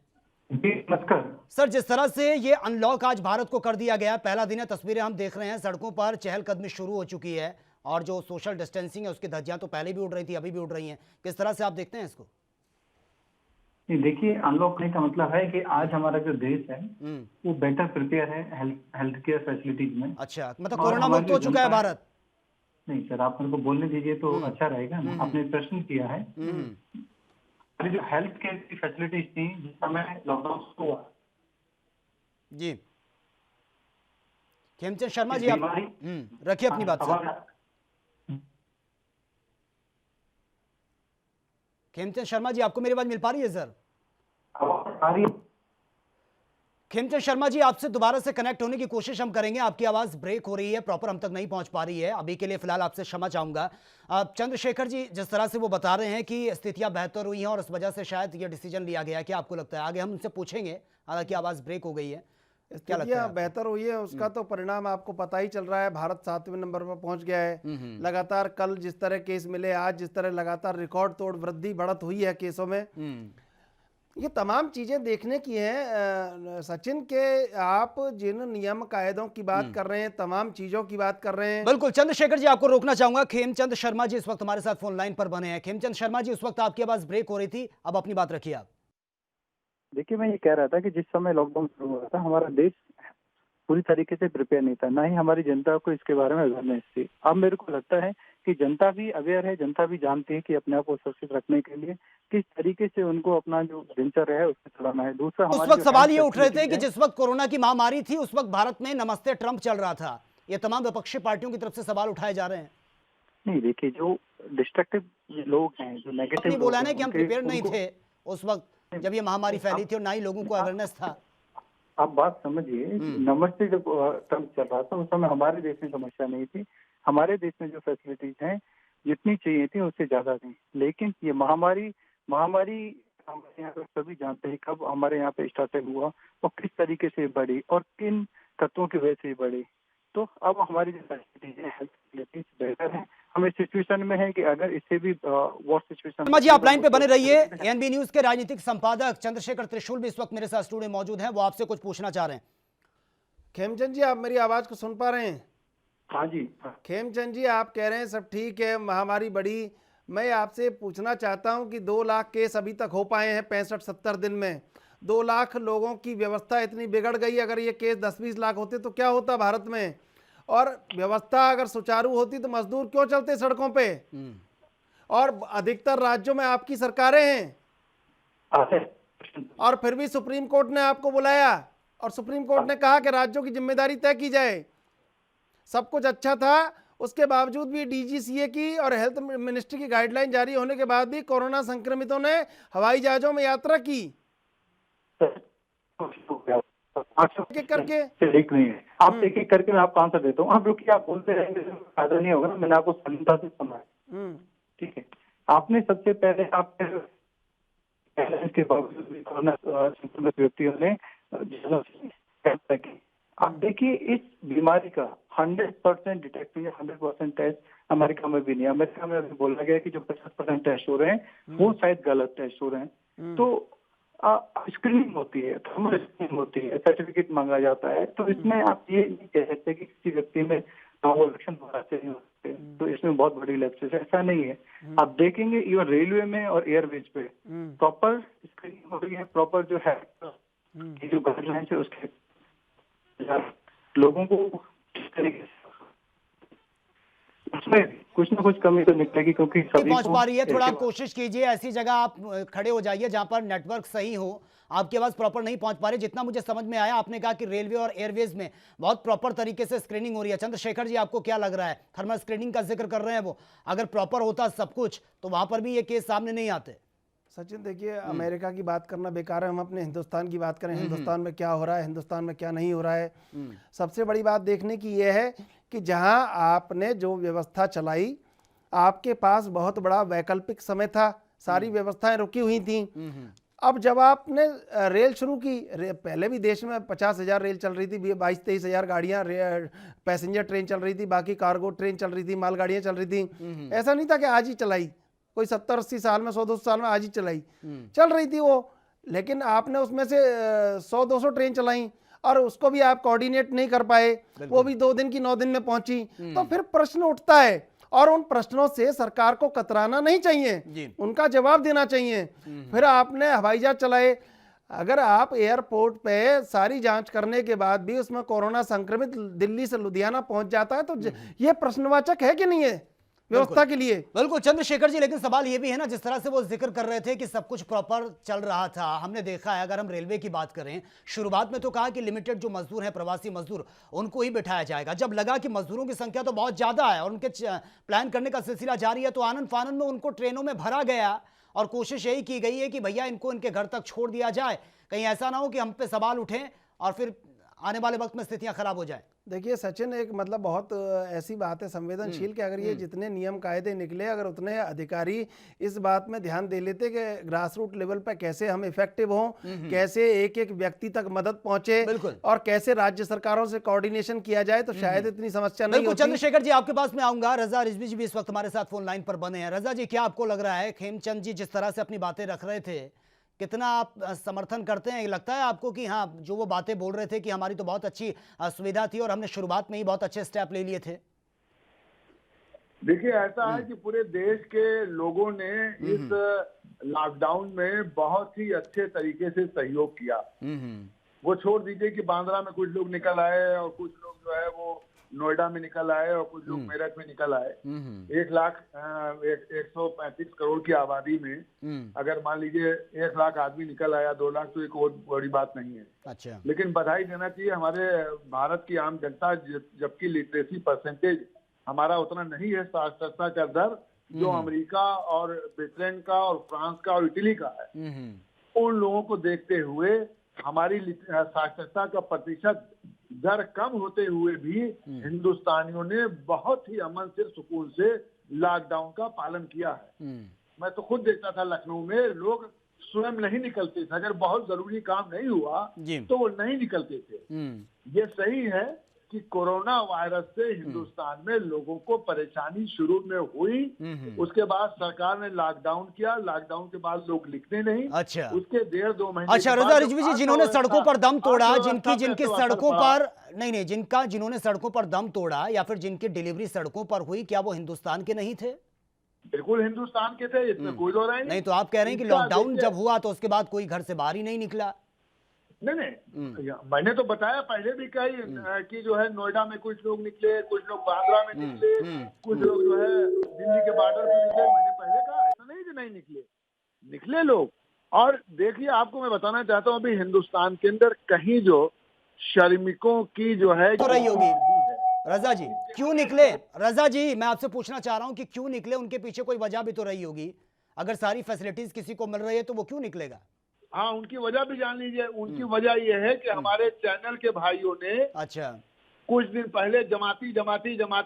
सर, जिस तरह से ये अनलॉक आज भारत को कर दिया गया, पहला दिन है, तस्वीरें हम देख रहे हैं, सड़कों पर चहलकदमी शुरू हो चुकी है, और जो सोशल डिस्टेंसिंग है उसकी धज्जियां तो पहले भी उड़ रही थी, अभी भी उड़ रही हैं। किस तरह से आप देखते हैं इसको? देखिए, अनलॉक करने का मतलब है कि आज हमारा जो देश है वो बेटर प्रिपेयर है हेल्थ केयर फैसिलिटीज में। अच्छा, मतलब कोरोना मुक्त हो चुका है भारत? नहीं सर, आप मेरे को बोलने दीजिए तो अच्छा रहेगा ना। आपने प्रश्न किया है, जो हेल्थ केयर की फैसिलिटीज थी जिस समय लॉकडाउन हुआ जी। खेमचंद शर्मा जी, आप रखिए अपनी बात सर। खेमचंद शर्मा जी, आपको मेरी आवाज मिल पा रही है सर? खेमचंद शर्मा जी, आपसे दोबारा से कनेक्ट होने की कोशिश हम करेंगे, आपकी आवाज ब्रेक हो रही है, प्रॉपर हम तक नहीं पहुंच पा रही है। अभी के लिए फिलहाल आपसे क्षमा चाहूंगा। चंद्रशेखर जी, जिस तरह से वो बता रहे हैं कि स्थितियां बेहतर हुई हैं और इस वजह से शायद ये डिसीजन लिया गया है, क्या आपको लगता है? आगे हम उनसे पूछेंगे, हालांकि आवाज ब्रेक हो गई है। क्या लगता है? बेहतर हुई है, उसका तो परिणाम आपको पता ही चल रहा है। भारत 7वें नंबर पर पहुंच गया है। लगातार कल जिस तरह केस मिले, आज जिस तरह लगातार रिकॉर्ड तोड़ वृद्धि बढ़त हुई है केसों में, ये तमाम चीजें देखने की हैं। सचिन के आप जिन नियम कायदों की बात कर रहे हैं, तमाम चीजों की बात कर रहे हैं। बिल्कुल चंद्रशेखर जी, आपको रोकना चाहूंगा। खेमचंद शर्मा जी इस वक्त हमारे साथ फोन लाइन पर बने हैं। खेमचंद शर्मा जी, उस वक्त आपकी आवाज ब्रेक हो रही थी, अब अपनी बात रखिए आप। देखिए, मैं ये कह रहा था कि जिस समय लॉकडाउन शुरू हुआ था, हमारा देश पूरी तरीके से प्रिपेयर नहीं था, ना ही हमारी जनता को इसके बारे में अवेयरनेस थी। अब मेरे को लगता है कि जनता भी अवेयर है, जनता भी जानती है कि अपने आप को सुरक्षित रखने के लिए किस तरीके से उनको अपना जो दिनचर्या है उसमें चलाना है। दूसरा, उस हमारी वक्त जो सवाल ये हेल्थ उठ रहे थे कि फैसिलिटीज जिस वक्त कोरोना की महामारी थी उस वक्त भारत में नमस्ते ट्रंप चल रहा था। ये तमाम विपक्षी पार्टियों की तरफ से सवाल उठाए जा रहे हैं। नहीं, देखिए जो डिस्ट्रक्टिव लोग हैं, जो नेगेटिव नहीं बोला ना कि हम प्रिपेयर नहीं थे उस वक्त जब ये महामारी फैली थी और ना ही लोगों को अवेयरनेस था। आप बात समझिए, नमस्ते जब ट्रंप चल रहा था उस समय हमारे देश में समस्या नहीं थी। हमारे देश में जो फैसिलिटीज हैं जितनी चाहिए थी उससे ज्यादा थी। लेकिन ये महामारी हमारे यहाँ पे सभी जानते हैं कब हमारे यहाँ पे स्टार्ट हुआ और किस तरीके से बढ़ी और किन तत्वों की वजह से बढ़ी। तो अब हमारी जो फैसिलिटीज है, हेल्थ फैसिलिटीज बेहतर है। हम इस सिचुएशन में है कि अगर इससे भी वर्स्ट सिचुएशन। शर्मा जी, आप लाइन पे बने रहिए। एएनबी न्यूज के राजनीतिक संपादक चंद्रशेखर त्रिशूल भी इस वक्त मेरे साथ स्टूडियो में मौजूद हैं, वो आपसे कुछ पूछना चाह रहे हैं। खेमचंद जी, आप मेरी आवाज को सुन पा रहे हैं? हाँ जी। खेमचंद जी, आप कह रहे हैं सब ठीक है, महामारी बढ़ी। मैं आपसे पूछना चाहता हूं कि 2 लाख केस अभी तक हो पाए हैं 65-70 दिन में। 2 लाख लोगों की व्यवस्था इतनी बिगड़ गई, अगर ये केस 10-20 लाख होते तो क्या होता भारत में? और व्यवस्था अगर सुचारू होती तो मजदूर क्यों चलते सड़कों पे? और अधिकतर राज्यों में आपकी सरकारें हैं और फिर भी सुप्रीम कोर्ट ने आपको बुलाया और सुप्रीम कोर्ट ने कहा कि राज्यों की जिम्मेदारी तय की जाए। सब कुछ अच्छा था, उसके बावजूद भी डीजीसीए की और हेल्थ मिनिस्ट्री की गाइडलाइन जारी होने के बाद भी कोरोना संक्रमितों ने हवाई जहाजों में यात्रा की करके। एक नहीं है, आप एक एक करके मैं आपको आंसर देता हूँ। आप रुकिए, आप बोलते रहेंगे फायदा नहीं होगा ना। मैंने आपको सरलता से सुना, ठीक है। आपने सबसे पहले के बावजूद भी कोरोना संक्रमित व्यक्तियों ने आप देखिए इस बीमारी का 100% डिटेक्ट हुई, 100% टेस्ट अमेरिका में भी नहीं। अमेरिका में अभी बोला गया कि जो 50% टेस्ट हो रहे हैं वो शायद गलत टेस्ट हो रहे हैं। तो स्क्रीनिंग होती है, थर्मल स्क्रीनिंग होती है, सर्टिफिकेट मांगा जाता है। तो इसमें आप ये नहीं कह सकते कि किसी व्यक्ति में लक्षण नहीं हो सकते। तो इसमें बहुत बड़ी लैप्सेस है, ऐसा नहीं है। आप देखेंगे इवन रेलवे में और एयरवेज पे प्रॉपर स्क्रीनिंग हो रही है, प्रॉपर जो है जो गाइडलाइंस है उसके लोगों को किस तरीके से उसमें कुछ ना कुछ कमी तो निकलेगी, क्योंकि सभी पहुंच पा रही है। थोड़ा कोशिश कीजिए, ऐसी जगह आप खड़े हो जाइए जहां पर नेटवर्क सही हो। आपकी आवाज प्रॉपर नहीं पहुंच पा रही। जितना मुझे समझ में आया, आपने कहा कि रेलवे और एयरवेज में बहुत प्रॉपर तरीके से स्क्रीनिंग हो रही है। चंद्रशेखर जी, आपको क्या लग रहा है? थर्मल स्क्रीनिंग का जिक्र कर रहे हैं वो, अगर प्रॉपर होता सब कुछ तो वहां पर भी ये केस सामने नहीं आते। सचिन, देखिए अमेरिका की बात करना बेकार है, हम अपने हिंदुस्तान की बात करें। हिंदुस्तान में क्या हो रहा है, हिंदुस्तान में क्या नहीं हो रहा है। सबसे बड़ी बात देखने की यह है कि जहां आपने जो व्यवस्था चलाई, आपके पास बहुत बड़ा वैकल्पिक समय था, सारी व्यवस्थाएं रुकी हुई थी। अब जब आपने रेल शुरू की, पहले भी देश में 50,000 रेल चल रही थी, 22-23 हजार गाड़ियां पैसेंजर ट्रेन चल रही थी, बाकी कार्गो ट्रेन चल रही थी, मालगाड़ियां चल रही थी। ऐसा नहीं था कि आज ही चलाई, कोई 70-80 साल में, 100-200 साल में आज ही चलाई, चल रही थी वो। लेकिन आपने उसमें से 100-200 ट्रेन चलाई और उसको भी आप कोऑर्डिनेट नहीं कर पाए, वो भी 2 दिन की 9 दिन में पहुंची। तो फिर प्रश्न उठता है और उन प्रश्नों से सरकार को कतराना नहीं चाहिए, उनका जवाब देना चाहिए। फिर आपने हवाई जहाज चलाए, अगर आप एयरपोर्ट पे सारी जांच करने के बाद भी उसमें कोरोना संक्रमित दिल्ली से लुधियाना पहुंच जाता है, तो ये प्रश्नवाचक है कि नहीं है व्यवस्था के लिए? बिल्कुल चंद्रशेखर जी, लेकिन सवाल ये भी है ना, जिस तरह से वो जिक्र कर रहे थे कि सब कुछ प्रॉपर चल रहा था, हमने देखा है। अगर हम रेलवे की बात करें, शुरुआत में तो कहा कि लिमिटेड जो मजदूर हैं, प्रवासी मजदूर, उनको ही बिठाया जाएगा। जब लगा कि मजदूरों की संख्या तो बहुत ज्यादा है और उनके प्लान करने का सिलसिला जारी है, तो आनंद फानन में उनको ट्रेनों में भरा गया और कोशिश यही की गई है कि भैया इनको इनके घर तक छोड़ दिया जाए, कहीं ऐसा ना हो कि हम पे सवाल उठें और फिर आने वाले वक्त में स्थितियां खराब हो जाए। देखिए सचिन, एक मतलब बहुत ऐसी बात है संवेदनशील कि अगर ये जितने नियम कायदे निकले, अगर उतने अधिकारी इस बात में ध्यान दे लेते कि ग्रास रूट लेवल पर कैसे हम इफेक्टिव हों, कैसे एक एक व्यक्ति तक मदद पहुंचे और कैसे राज्य सरकारों से कोऑर्डिनेशन किया जाए, तो शायद इतनी समस्या नहीं होती। चंद्रशेखर जी, आपके पास मैं आऊंगा। रजा रिजवी जी भी इस वक्त हमारे साथ फोन लाइन पर बने हैं। रजा जी, क्या आपको लग रहा है खेमचंद जी जिस तरह से अपनी बातें रख रहे थे, कितना आप समर्थन करते हैं? लगता है आपको कि हाँ, जो वो बातें बोल रहे थे कि हमारी तो बहुत अच्छी सुविधा थी और हमने शुरुआत में ही बहुत अच्छे स्टेप ले लिए थे? देखिए, ऐसा है कि पूरे देश के लोगों ने इस लॉकडाउन में बहुत ही अच्छे तरीके से सहयोग किया। वो छोड़ दीजिए कि बांद्रा में कुछ लोग निकल आए और कुछ लोग जो है वो नोएडा में निकल आए और कुछ लोग मेरठ में निकल आए। 135 करोड़ की आबादी में अगर मान लीजिए 1 लाख आदमी निकल आया, 2 लाख, तो एक और बड़ी बात नहीं है। अच्छा। लेकिन बधाई देना चाहिए हमारे भारत की आम जनता, जबकि लिटरेसी परसेंटेज हमारा उतना नहीं है, साक्षरता का दर जो अमेरिका और ब्रिटेन का और फ्रांस का और इटली का है, उन लोगों को देखते हुए हमारी साक्षरता का प्रतिशत दर कम होते हुए भी हिंदुस्तानियों ने बहुत ही अमन से, सुकून से लॉकडाउन का पालन किया है। मैं तो खुद देखता था लखनऊ में लोग स्वयं नहीं निकलते थे, अगर बहुत जरूरी काम नहीं हुआ तो वो नहीं निकलते थे। ये सही है कि कोरोना वायरस से हिंदुस्तान में लोगों को परेशानी शुरू में हुई, उसके बाद सरकार ने लॉकडाउन किया, लॉकडाउन के बाद लोग निकले नहीं। अच्छा। उसके 1.5-2 महीने अच्छा रजा रिजवी जी, जिन्होंने सड़कों पर दम तोड़ा, जिनकी सड़कों पर नहीं जिन्होंने सड़कों पर दम तोड़ा या फिर जिनकी डिलीवरी सड़कों पर हुई, क्या वो हिंदुस्तान के नहीं थे? बिल्कुल हिंदुस्तान के थे, इसमें कोई दो राय नहीं। तो आप कह रहे हैं कि लॉकडाउन जब हुआ तो उसके बाद कोई घर से बाहर ही नहीं निकला? नहीं, मैंने तो बताया पहले भी कही कि जो है नोएडा में कुछ लोग निकले, कुछ लोग बांद्रा में निकले, कुछ लोग जो है दिल्ली के बॉर्डर पे निकले। मैंने पहले कहा ऐसा नहीं कि नहीं निकले लोग। और देखिए, आपको मैं बताना चाहता हूँ, अभी हिंदुस्तान के अंदर कहीं जो श्रमिकों की जो है तो रही होगी। रजा जी क्यों निकले? रजा जी मैं आपसे पूछना चाह रहा हूँ कि क्यों निकले, उनके पीछे कोई वजह भी तो रही होगी। अगर सारी फैसिलिटीज किसी को मिल रही है तो वो क्यों निकलेगा? हाँ, उनकी वजह भी जान लीजिए। उनकी वजह यह है कि हमारे चैनल के भाइयों ने अच्छा कुछ दिन पहले जमाती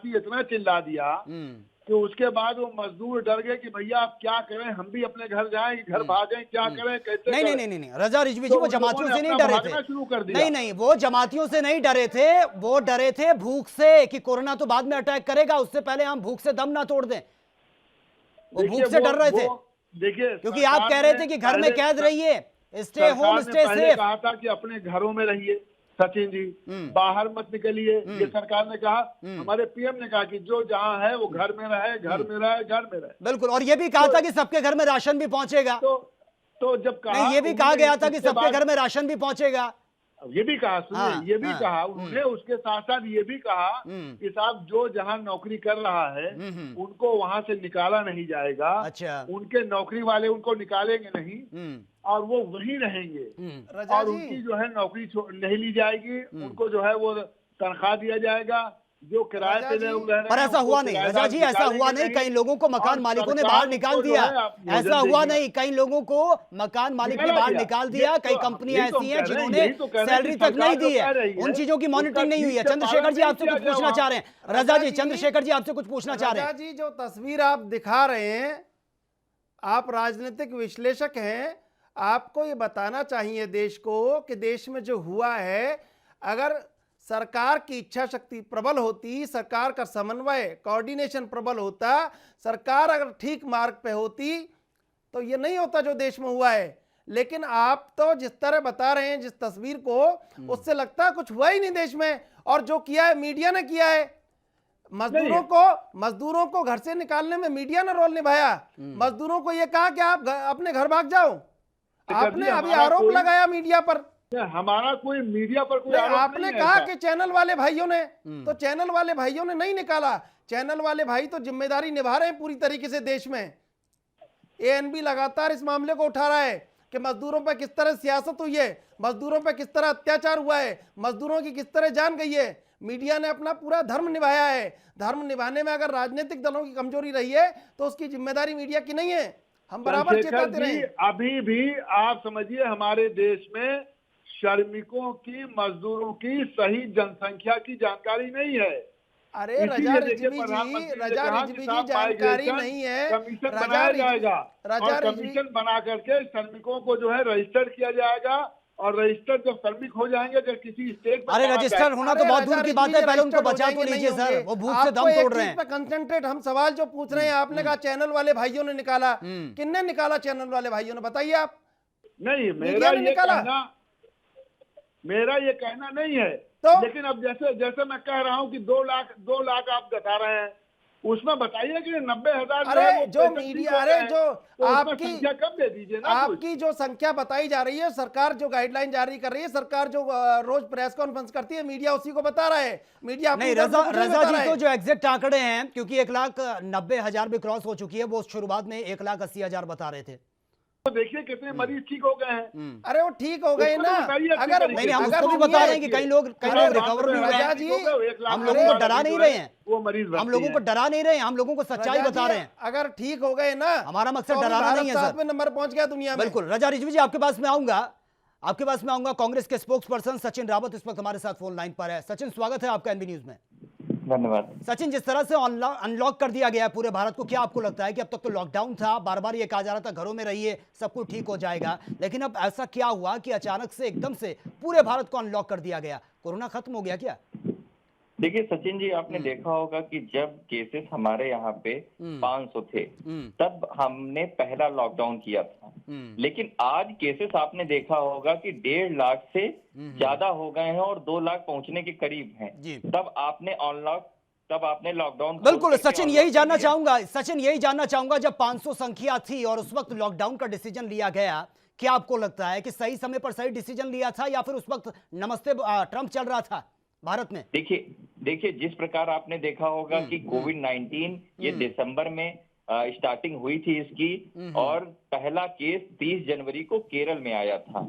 इतना चिल्ला दिया कि उसके बाद वो मजदूर डर गए कि भैया आप क्या करें, हम भी अपने घर जाएं, घर भागें, क्या करें, कैसे नहीं रजा रिजवी जी, वो जमातियों से नहीं डरे थे। शुरू कर दिया। नहीं, वो जमातियों से नहीं डरे थे, वो डरे थे भूख से कि कोरोना तो बाद में अटैक करेगा, उससे पहले हम भूख से दम ना तोड़ दें। वो भूख से डर रहे थे। देखिए, क्योंकि आप कह रहे थे कि घर में कैद रहिए, स्टे होम, स्टे सेफ। कहा था कि अपने घरों में रहिए सचिन जी, बाहर मत निकलिए, ये सरकार ने कहा। हमारे पीएम ने कहा कि जो जहां है वो घर में रहे, घर में रहे। बिल्कुल। और ये भी कहा था कि सबके घर में राशन भी पहुंचेगा। तो जब कहा, ये भी कहा गया था कि सबके घर में राशन भी पहुंचेगा। ये भी कहा, सुनिए, ये भी कहा उन्होंने। उसके साथ साथ ये भी कहा कि साहब जो जहां नौकरी कर रहा है उनको वहां से निकाला नहीं जाएगा। अच्छा। उनके नौकरी वाले उनको निकालेंगे नहीं और वो वहीं रहेंगे और उनकी जो है नौकरी नहीं ली जाएगी। उनको जो है वो तनख्वाह दिया जाएगा, जो किराए पे रह रहे हैं। पर ऐसा हुआ नहीं रजा जी, ऐसा हुआ नहीं। कई लोगों को मकान मालिकों ने बाहर निकाल दिया। ऐसा हुआ नहीं, कई लोगों को मकान मालिक ने बाहर निकाल दिया। कई कंपनियां ऐसी हैं जिन्होंने सैलरी तक नहीं दी है, उन चीजों की मॉनिटरिंग नहीं हुई है। चंद्रशेखर जी आपसे कुछ पूछना चाह रहे हैं। रजा जी, चंद्रशेखर जी आपसे कुछ पूछना चाह रहे हैं। जी, जो तस्वीर आप दिखा रहे हैं, आप राजनीतिक विश्लेषक हैं, आपको ये बताना चाहिए देश को कि देश में जो हुआ है, अगर सरकार की इच्छा शक्ति प्रबल होती, सरकार का समन्वय, कोऑर्डिनेशन प्रबल होता, सरकार अगर ठीक मार्ग पे होती तो ये नहीं होता जो देश में हुआ है। लेकिन आप तो जिस तरह बता रहे हैं, जिस तस्वीर को, उससे लगता है कुछ हुआ ही नहीं देश में। और जो किया है मीडिया ने किया है। मजदूरों को घर से निकालने में मीडिया ने रोल निभाया। मजदूरों को यह कहा कि आप अपने घर भाग जाओ। आपने अभी आरोप लगाया मीडिया पर। हमारा कोई मीडिया पर कोई आरोप आपने नहीं कहा कि चैनल वाले भाइयों ने, तो चैनल वाले भाइयों ने नहीं निकाला। चैनल वाले भाई तो जिम्मेदारी निभा रहे हैं पूरी तरीके से देश में। एएनबी लगातार इस मामले को उठा रहा है कि मजदूरों पर किस तरह सियासत हुई है, मजदूरों पर किस तरह अत्याचार हुआ है, मजदूरों की किस तरह जान गई है। मीडिया ने अपना पूरा धर्म निभाया है। धर्म निभाने में अगर राजनीतिक दलों की कमजोरी रही है तो उसकी जिम्मेदारी मीडिया की नहीं है। हम बराबर चेताते रहे। अभी भी आप समझिए, हमारे देश में श्रमिकों की, मजदूरों की सही जनसंख्या की जानकारी नहीं है। अरे रजा रिजवी जी जानकारी नहीं है। कमीशन बनाया जाएगा और कमीशन बना करके श्रमिकों को जो है रजिस्टर किया जाएगा और रजिस्टर जब श्रमिक हो जाएंगे, अगर किसी स्टेट में, अरे रजिस्टर होना तो बहुत दूर की बात है, पहले उनको बचा तो लीजिए सर, वो भूख से दम तोड़ रहे हैं। कंसंट्रेट हम सवाल जो पूछ रहे हैं, आपने कहा चैनल वाले भाइयों ने निकाला, किसने निकाला? चैनल वाले भाइयों ने, बताइए आप। नहीं, मेरा ये कहना नहीं है। लेकिन अब जैसे मैं कह रहा हूँ कि 2 लाख आप बता रहे हैं, उसमें बताइए कि 90,000 अरे जो मीडिया, अरे जो आपकी संख्या कम दे दीजिए ना। आपकी जो संख्या बताई जा रही है, सरकार जो गाइडलाइन जारी कर रही है, सरकार जो रोज प्रेस कॉन्फ्रेंस करती है, मीडिया उसी को बता रहा है। मीडिया नहीं, रजा जी तो जो एग्जैक्ट आंकड़े हैं, क्योंकि 1,90,000 भी क्रॉस हो चुकी है, वो शुरुआत में 1,80,000 बता रहे थे। तो देखिए कितने मरीज ठीक हो गए हैं। अरे वो ठीक हो गए ना, अगर नहीं हम उसको भी बता रहे हैं कि कई लोग रिकवर भी हुए हैं। हम लोगों को डरा नहीं रहे हैं, वो मरीज हम लोगों को डरा नहीं रहे हैं, हम लोगों को सच्चाई बता रहे हैं। अगर ठीक हो गए ना, हमारा मकसद डराना नहीं है सर। 7वें नंबर पहुंच गया दुनिया में। बिल्कुल। रजा रिजवी जी आपके पास में आऊंगा। कांग्रेस के स्पोक्स पर्सन सचिन रावत इस वक्त हमारे साथ फोन लाइन पर है। सचिन, स्वागत है आपका एनबी न्यूज में। धन्यवाद। सचिन, जिस तरह से अनलॉक कर दिया गया है पूरे भारत को, क्या आपको लगता है कि अब तक तो लॉकडाउन था, बार बार ये कहा जा रहा था घरों में रहिए, सब कुछ ठीक हो जाएगा, लेकिन अब ऐसा क्या हुआ कि अचानक से एकदम से पूरे भारत को अनलॉक कर दिया गया? कोरोना खत्म हो गया क्या? देखिए सचिन जी, आपने देखा होगा कि जब केसेस हमारे यहाँ पे 500 थे, तब हमने पहला लॉकडाउन किया था। लेकिन आज केसेस आपने देखा होगा कि 1.5 लाख से ज्यादा हो गए हैं और 2 लाख पहुंचने के करीब हैं। तब आपने लॉकडाउन। बिल्कुल सचिन, यही जानना चाहूंगा, जब 500 संख्या थी और उस वक्त लॉकडाउन का डिसीजन लिया गया, क्या आपको लगता है कि सही समय पर सही डिसीजन लिया था, या फिर उस वक्त नमस्ते ट्रंप चल रहा था भारत में? देखिए जिस प्रकार आपने देखा होगा कि कोविड-19 ये दिसंबर में स्टार्टिंग हुई थी इसकी, और पहला केस 30 जनवरी को केरल में आया था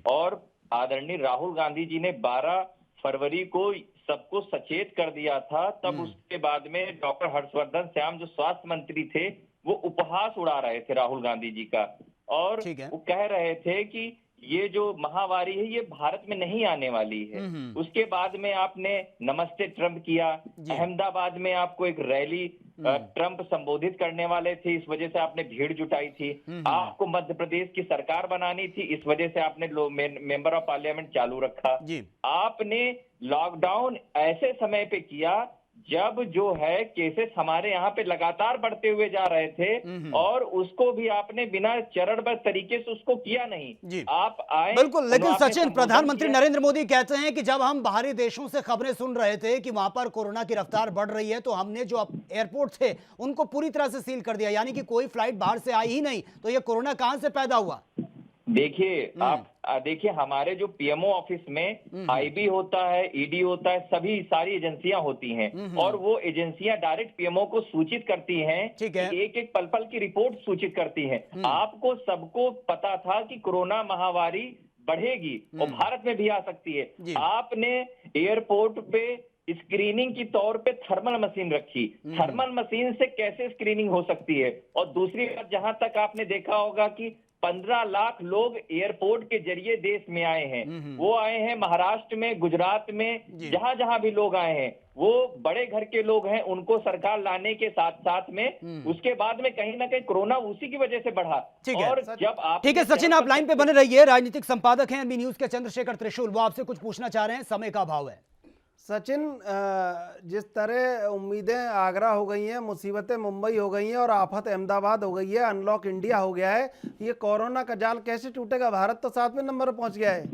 और आदरणीय राहुल गांधी जी ने 12 फरवरी को सबको सचेत कर दिया था। तब उसके बाद में डॉक्टर हर्षवर्धन श्याम जो स्वास्थ्य मंत्री थे, वो उपहास उड़ा रहे थे राहुल गांधी जी का, और वो कह रहे थे कि ये जो महामारी है ये भारत में नहीं आने वाली है। उसके बाद में आपने नमस्ते ट्रंप किया, अहमदाबाद में आपको एक रैली ट्रंप संबोधित करने वाले थे, इस वजह से आपने भीड़ जुटाई थी। आपको मध्य प्रदेश की सरकार बनानी थी, इस वजह से आपने मेंबर ऑफ पार्लियामेंट चालू रखा। आपने लॉकडाउन ऐसे समय पे किया जब जो है केसेस हमारे यहाँ पे लगातार बढ़ते हुए जा रहे थे, और उसको भी आपने बिना चरणबद्ध तरीके से उसको किया नहीं। आप आए बिल्कुल, लेकिन सचिन, प्रधानमंत्री नरेंद्र मोदी कहते हैं कि जब हम बाहरी देशों से खबरें सुन रहे थे कि वहां पर कोरोना की रफ्तार बढ़ रही है, तो हमने जो एयरपोर्ट थे उनको पूरी तरह से सील कर दिया, यानी कि कोई फ्लाइट बाहर से आई ही नहीं। तो ये कोरोना कहां से पैदा हुआ? देखिए आप देखिए, हमारे जो पीएमओ ऑफिस में आईबी होता है, ईडी होता है, सभी सारी एजेंसियां होती हैं, और वो एजेंसियां डायरेक्ट पीएमओ को सूचित करती हैं, एक एक पल पल की रिपोर्ट सूचित करती हैं। आपको सबको पता था कि कोरोना महामारी बढ़ेगी और भारत में भी आ सकती है। आपने एयरपोर्ट पे स्क्रीनिंग की तौर पे थर्मल मशीन रखी। थर्मल मशीन से कैसे स्क्रीनिंग हो सकती है? और दूसरी बात, जहां तक आपने देखा होगा कि 15 लाख लोग एयरपोर्ट के जरिए देश में आए हैं। वो आए हैं महाराष्ट्र में, गुजरात में, जहां जहां भी लोग आए हैं, वो बड़े घर के लोग हैं, उनको सरकार लाने के साथ साथ में उसके बाद में कहीं ना कहीं कोरोना उसी की वजह से बढ़ा। और जब आप ठीक है सचिन, आप लाइन पे बने रहिए। राजनीतिक संपादक हैं एनबी न्यूज के चंद्रशेखर त्रिशूल, वो आपसे कुछ पूछना चाह रहे हैं, समय का अभाव है। सचिन, जिस तरह उम्मीदें आगरा हो गई हैं, मुसीबतें मुंबई हो गई हैं और आफत अहमदाबाद हो गई है, अनलॉक इंडिया हो गया है, ये कोरोना का जाल कैसे टूटेगा? भारत तो 7वें नंबर पर पहुंच गया है।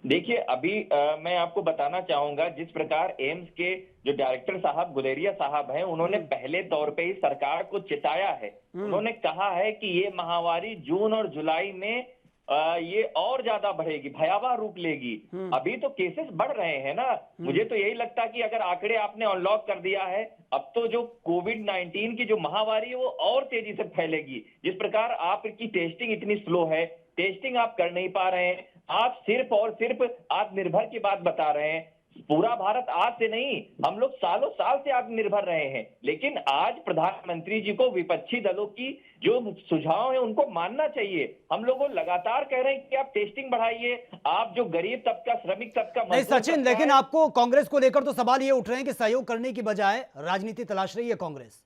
देखिए अभी मैं आपको बताना चाहूंगा, जिस प्रकार एम्स के जो डायरेक्टर साहब गुलेरिया साहब हैं, उन्होंने पहले तौर पे ही सरकार को चेताया है। उन्होंने कहा है कि ये महामारी जून और जुलाई में ये और ज्यादा बढ़ेगी, भयावह रूप लेगी। अभी तो केसेस बढ़ रहे हैं ना। मुझे तो यही लगता है कि अगर आंकड़े आपने अनलॉक कर दिया है, अब तो जो कोविड-19 की जो महामारी है वो और तेजी से फैलेगी। जिस प्रकार आपकी टेस्टिंग इतनी स्लो है, टेस्टिंग आप कर नहीं पा रहे हैं, आप सिर्फ और सिर्फ आत्मनिर्भर की बात बता रहे हैं। पूरा भारत आज से नहीं, हम लोग सालों साल से आत्मनिर्भर रहे हैं, लेकिन आज प्रधानमंत्री जी को विपक्षी दलों की जो सुझाव है उनको मानना चाहिए। हम लोग लगातार कह रहे हैं कि आप टेस्टिंग बढ़ाइए, आप जो गरीब तबका, श्रमिक तबका। नहीं सचिन, लेकिन आपको कांग्रेस को लेकर तो सवाल ये उठ रहे हैं कि सहयोग करने की बजाय राजनीति तलाश रही है कांग्रेस।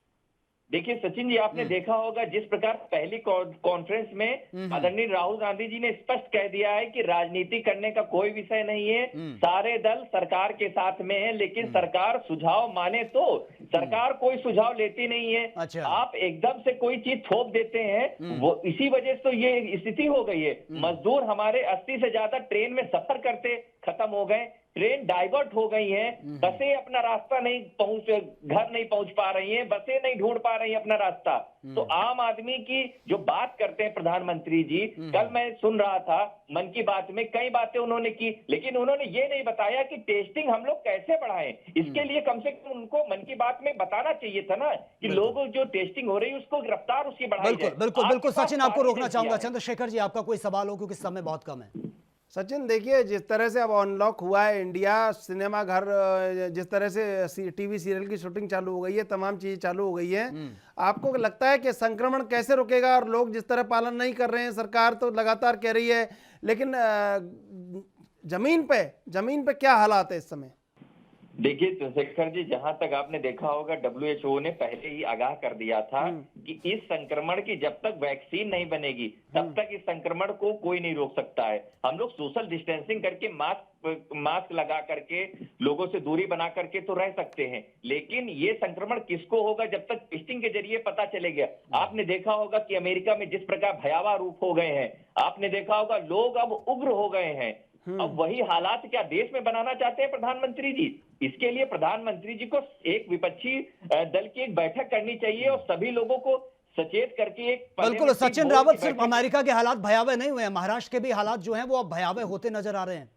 देखिए सचिन जी, आपने देखा होगा जिस प्रकार पहली कॉन्फ्रेंस में आदरणीय राहुल गांधी जी ने स्पष्ट कह दिया है कि राजनीति करने का कोई विषय नहीं है, सारे दल सरकार के साथ में है, लेकिन सरकार सुझाव माने तो। सरकार कोई सुझाव लेती नहीं है। अच्छा। आप एकदम से कोई चीज थोप देते हैं, वो इसी वजह से तो ये स्थिति हो गई है। मजदूर हमारे 80 से ज्यादा ट्रेन में सफर करते, खत्म हो गए, ट्रेन डाइवर्ट हो गई हैं, बसें अपना रास्ता नहीं घर नहीं पहुंच पा रही हैं, बसें नहीं ढूंढ पा रही हैं अपना रास्ता। तो आम आदमी की जो बात करते हैं प्रधानमंत्री जी, कल मैं सुन रहा था मन की बात में, कई बातें उन्होंने की, लेकिन उन्होंने ये नहीं बताया कि टेस्टिंग हम लोग कैसे बढ़ाएं। इसके लिए कम से कम उनको मन की बात में बताना चाहिए था ना कि लोग जो टेस्टिंग हो रही है उसको रफ्तार उसकी बढ़ाई जाए। बिल्कुल बिल्कुल सचिन, आपको रोकना चाहूंगा। चंद्रशेखर जी, आपका कोई सवाल हो क्योंकि समय बहुत कम है। सचिन देखिए, जिस तरह से अब अनलॉक हुआ है इंडिया, सिनेमा घर, जिस तरह से टीवी सीरियल की शूटिंग चालू हो गई है, तमाम चीजें चालू हो गई है, आपको लगता है कि संक्रमण कैसे रुकेगा? और लोग जिस तरह पालन नहीं कर रहे हैं, सरकार तो लगातार कह रही है, लेकिन जमीन पे क्या हालात है इस समय? देखिए चंद्रशेखर जी, जहां तक आपने देखा होगा WHO ने पहले ही आगाह कर दिया था कि इस संक्रमण की जब तक वैक्सीन नहीं बनेगी तब तक इस संक्रमण को कोई नहीं रोक सकता है। हम लोग सोशल डिस्टेंसिंग करके मास्क लगा करके लोगों से दूरी बना करके तो रह सकते हैं, लेकिन ये संक्रमण किसको होगा जब तक टेस्टिंग के जरिए पता चलेगा। आपने देखा होगा कि अमेरिका में जिस प्रकार भयावह रूप हो गए हैं, आपने देखा होगा लोग अब उग्र हो गए हैं। अब वही हालात क्या देश में बनाना चाहते हैं प्रधानमंत्री जी? इसके लिए प्रधानमंत्री जी को एक विपक्षी दल की एक बैठक करनी चाहिए और सभी लोगों को सचेत करके एक बिल्कुल। सचिन रावत, सिर्फ अमेरिका के हालात भयावह नहीं हुए हैं, महाराष्ट्र के भी हालात जो हैं वो अब भयावह होते नजर आ रहे हैं।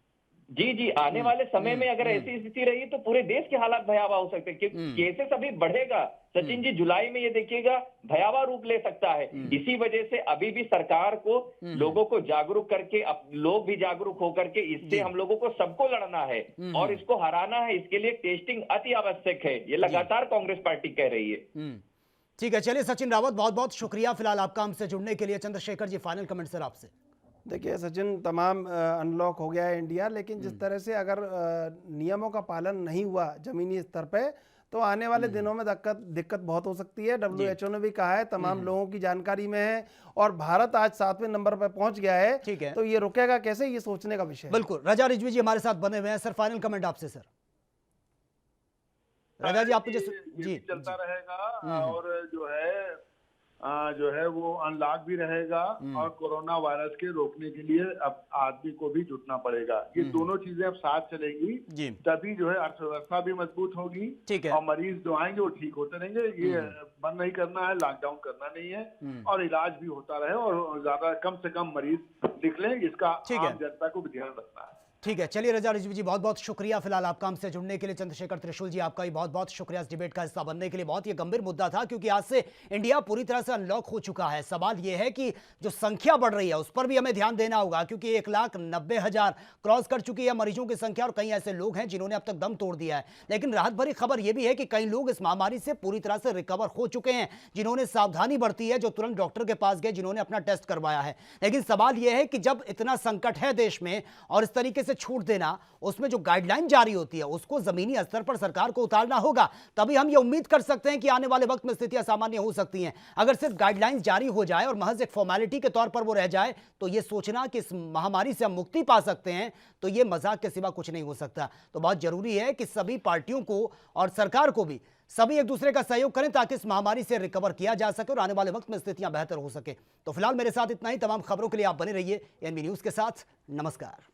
जी, आने वाले समय में अगर ऐसी स्थिति रही तो पूरे देश के हालात भयावह हो सकते हैं, क्योंकि केसेस अभी बढ़ेगा। सचिन जी, जुलाई में ये देखिएगा भयावह रूप ले सकता है। इसी वजह से अभी भी सरकार को लोगों को जागरूक करके, लोग भी जागरूक होकर के इससे हम लोगों को सबको लड़ना है और इसको हराना है। इसके लिए टेस्टिंग अति आवश्यक है, ये लगातार कांग्रेस पार्टी कह रही है। ठीक है, चलिए सचिन रावत, बहुत बहुत शुक्रिया फिलहाल आपका हमसे जुड़ने के लिए। Chandrashekhar ji, final comment sir आपसे। देखिए सचिन, तमाम अनलॉक हो गया है इंडिया, लेकिन जिस तरह से अगर नियमों का पालन नहीं हुआ जमीनी स्तर पे, तो आने वाले दिनों में दिक्कत बहुत हो सकती है। WHO ने भी कहा है, तमाम लोगों की जानकारी में है, और भारत आज 7वें नंबर पर पहुंच गया है। ठीक है, तो ये रुकेगा कैसे, ये सोचने का विषय है। बिल्कुल। रजा रिजवी जी हमारे साथ बने हुए हैं। सर, फाइनल कमेंट आपसे सर। रजा जी, आप जी चलता रहेगा और जो है वो अनलॉक भी रहेगा और कोरोना वायरस के रोकने के लिए अब आदमी को भी जुटना पड़ेगा। ये दोनों चीजें अब साथ चलेंगी, तभी जो है अर्थव्यवस्था भी मजबूत होगी और मरीज जो आएंगे वो ठीक होते रहेंगे। ये बंद नहीं करना है, लॉकडाउन करना नहीं है, और इलाज भी होता रहे और ज्यादा कम से कम मरीज निकले, इसका आम जनता को भी ध्यान रखना है। ठीक है, चलिए रजा रिजवी जी, बहुत बहुत शुक्रिया फिलहाल आपका हमसे जुड़ने के लिए। चंद्रशेखर त्रिशूल जी, आपका भी बहुत बहुत शुक्रिया इस डिबेट का हिस्सा बनने के लिए। बहुत ही गंभीर मुद्दा था, क्योंकि आज से इंडिया पूरी तरह से अनलॉक हो चुका है। सवाल यह है कि जो संख्या बढ़ रही है उस पर भी हमें ध्यान देना होगा, क्योंकि 1,90,000 क्रॉस कर चुकी है मरीजों की संख्या, और कई ऐसे लोग हैं जिन्होंने अब तक दम तोड़ दिया है। लेकिन राहत भरी खबर यह भी है कि कई लोग इस महामारी से पूरी तरह से रिकवर हो चुके हैं, जिन्होंने सावधानी बरती है, जो तुरंत डॉक्टर के पास गए, जिन्होंने अपना टेस्ट करवाया है। लेकिन सवाल यह है कि जब इतना संकट है देश में और इस तरीके से छूट देना, उसमें जो गाइडलाइन जारी होती है उसको जमीनी स्तर पर सरकार को उतारना होगा, तभी हम ये उम्मीद कर सकते हैं कि आने वाले वक्त में स्थितियां सामान्य हो सकती हैं। अगर सिर्फ गाइडलाइंस जारी हो जाए और महज एक फॉर्मेलिटी के तौर पर वो रह जाए, तो ये सोचना कि इस महामारी से हम मुक्ति पा सकते हैं, तो ये मजाक के सिवा कुछ नहीं हो सकता। तो बहुत जरूरी है कि सभी पार्टियों को और सरकार को भी सभी एक दूसरे का सहयोग करें, ताकि इस महामारी से रिकवर किया जा सके और आने वाले वक्त में स्थितियां बेहतर हो सके। तो फिलहाल मेरे साथ इतना ही। तमाम खबरों के लिए आप बने रहिए एनबी न्यूज के साथ। नमस्कार।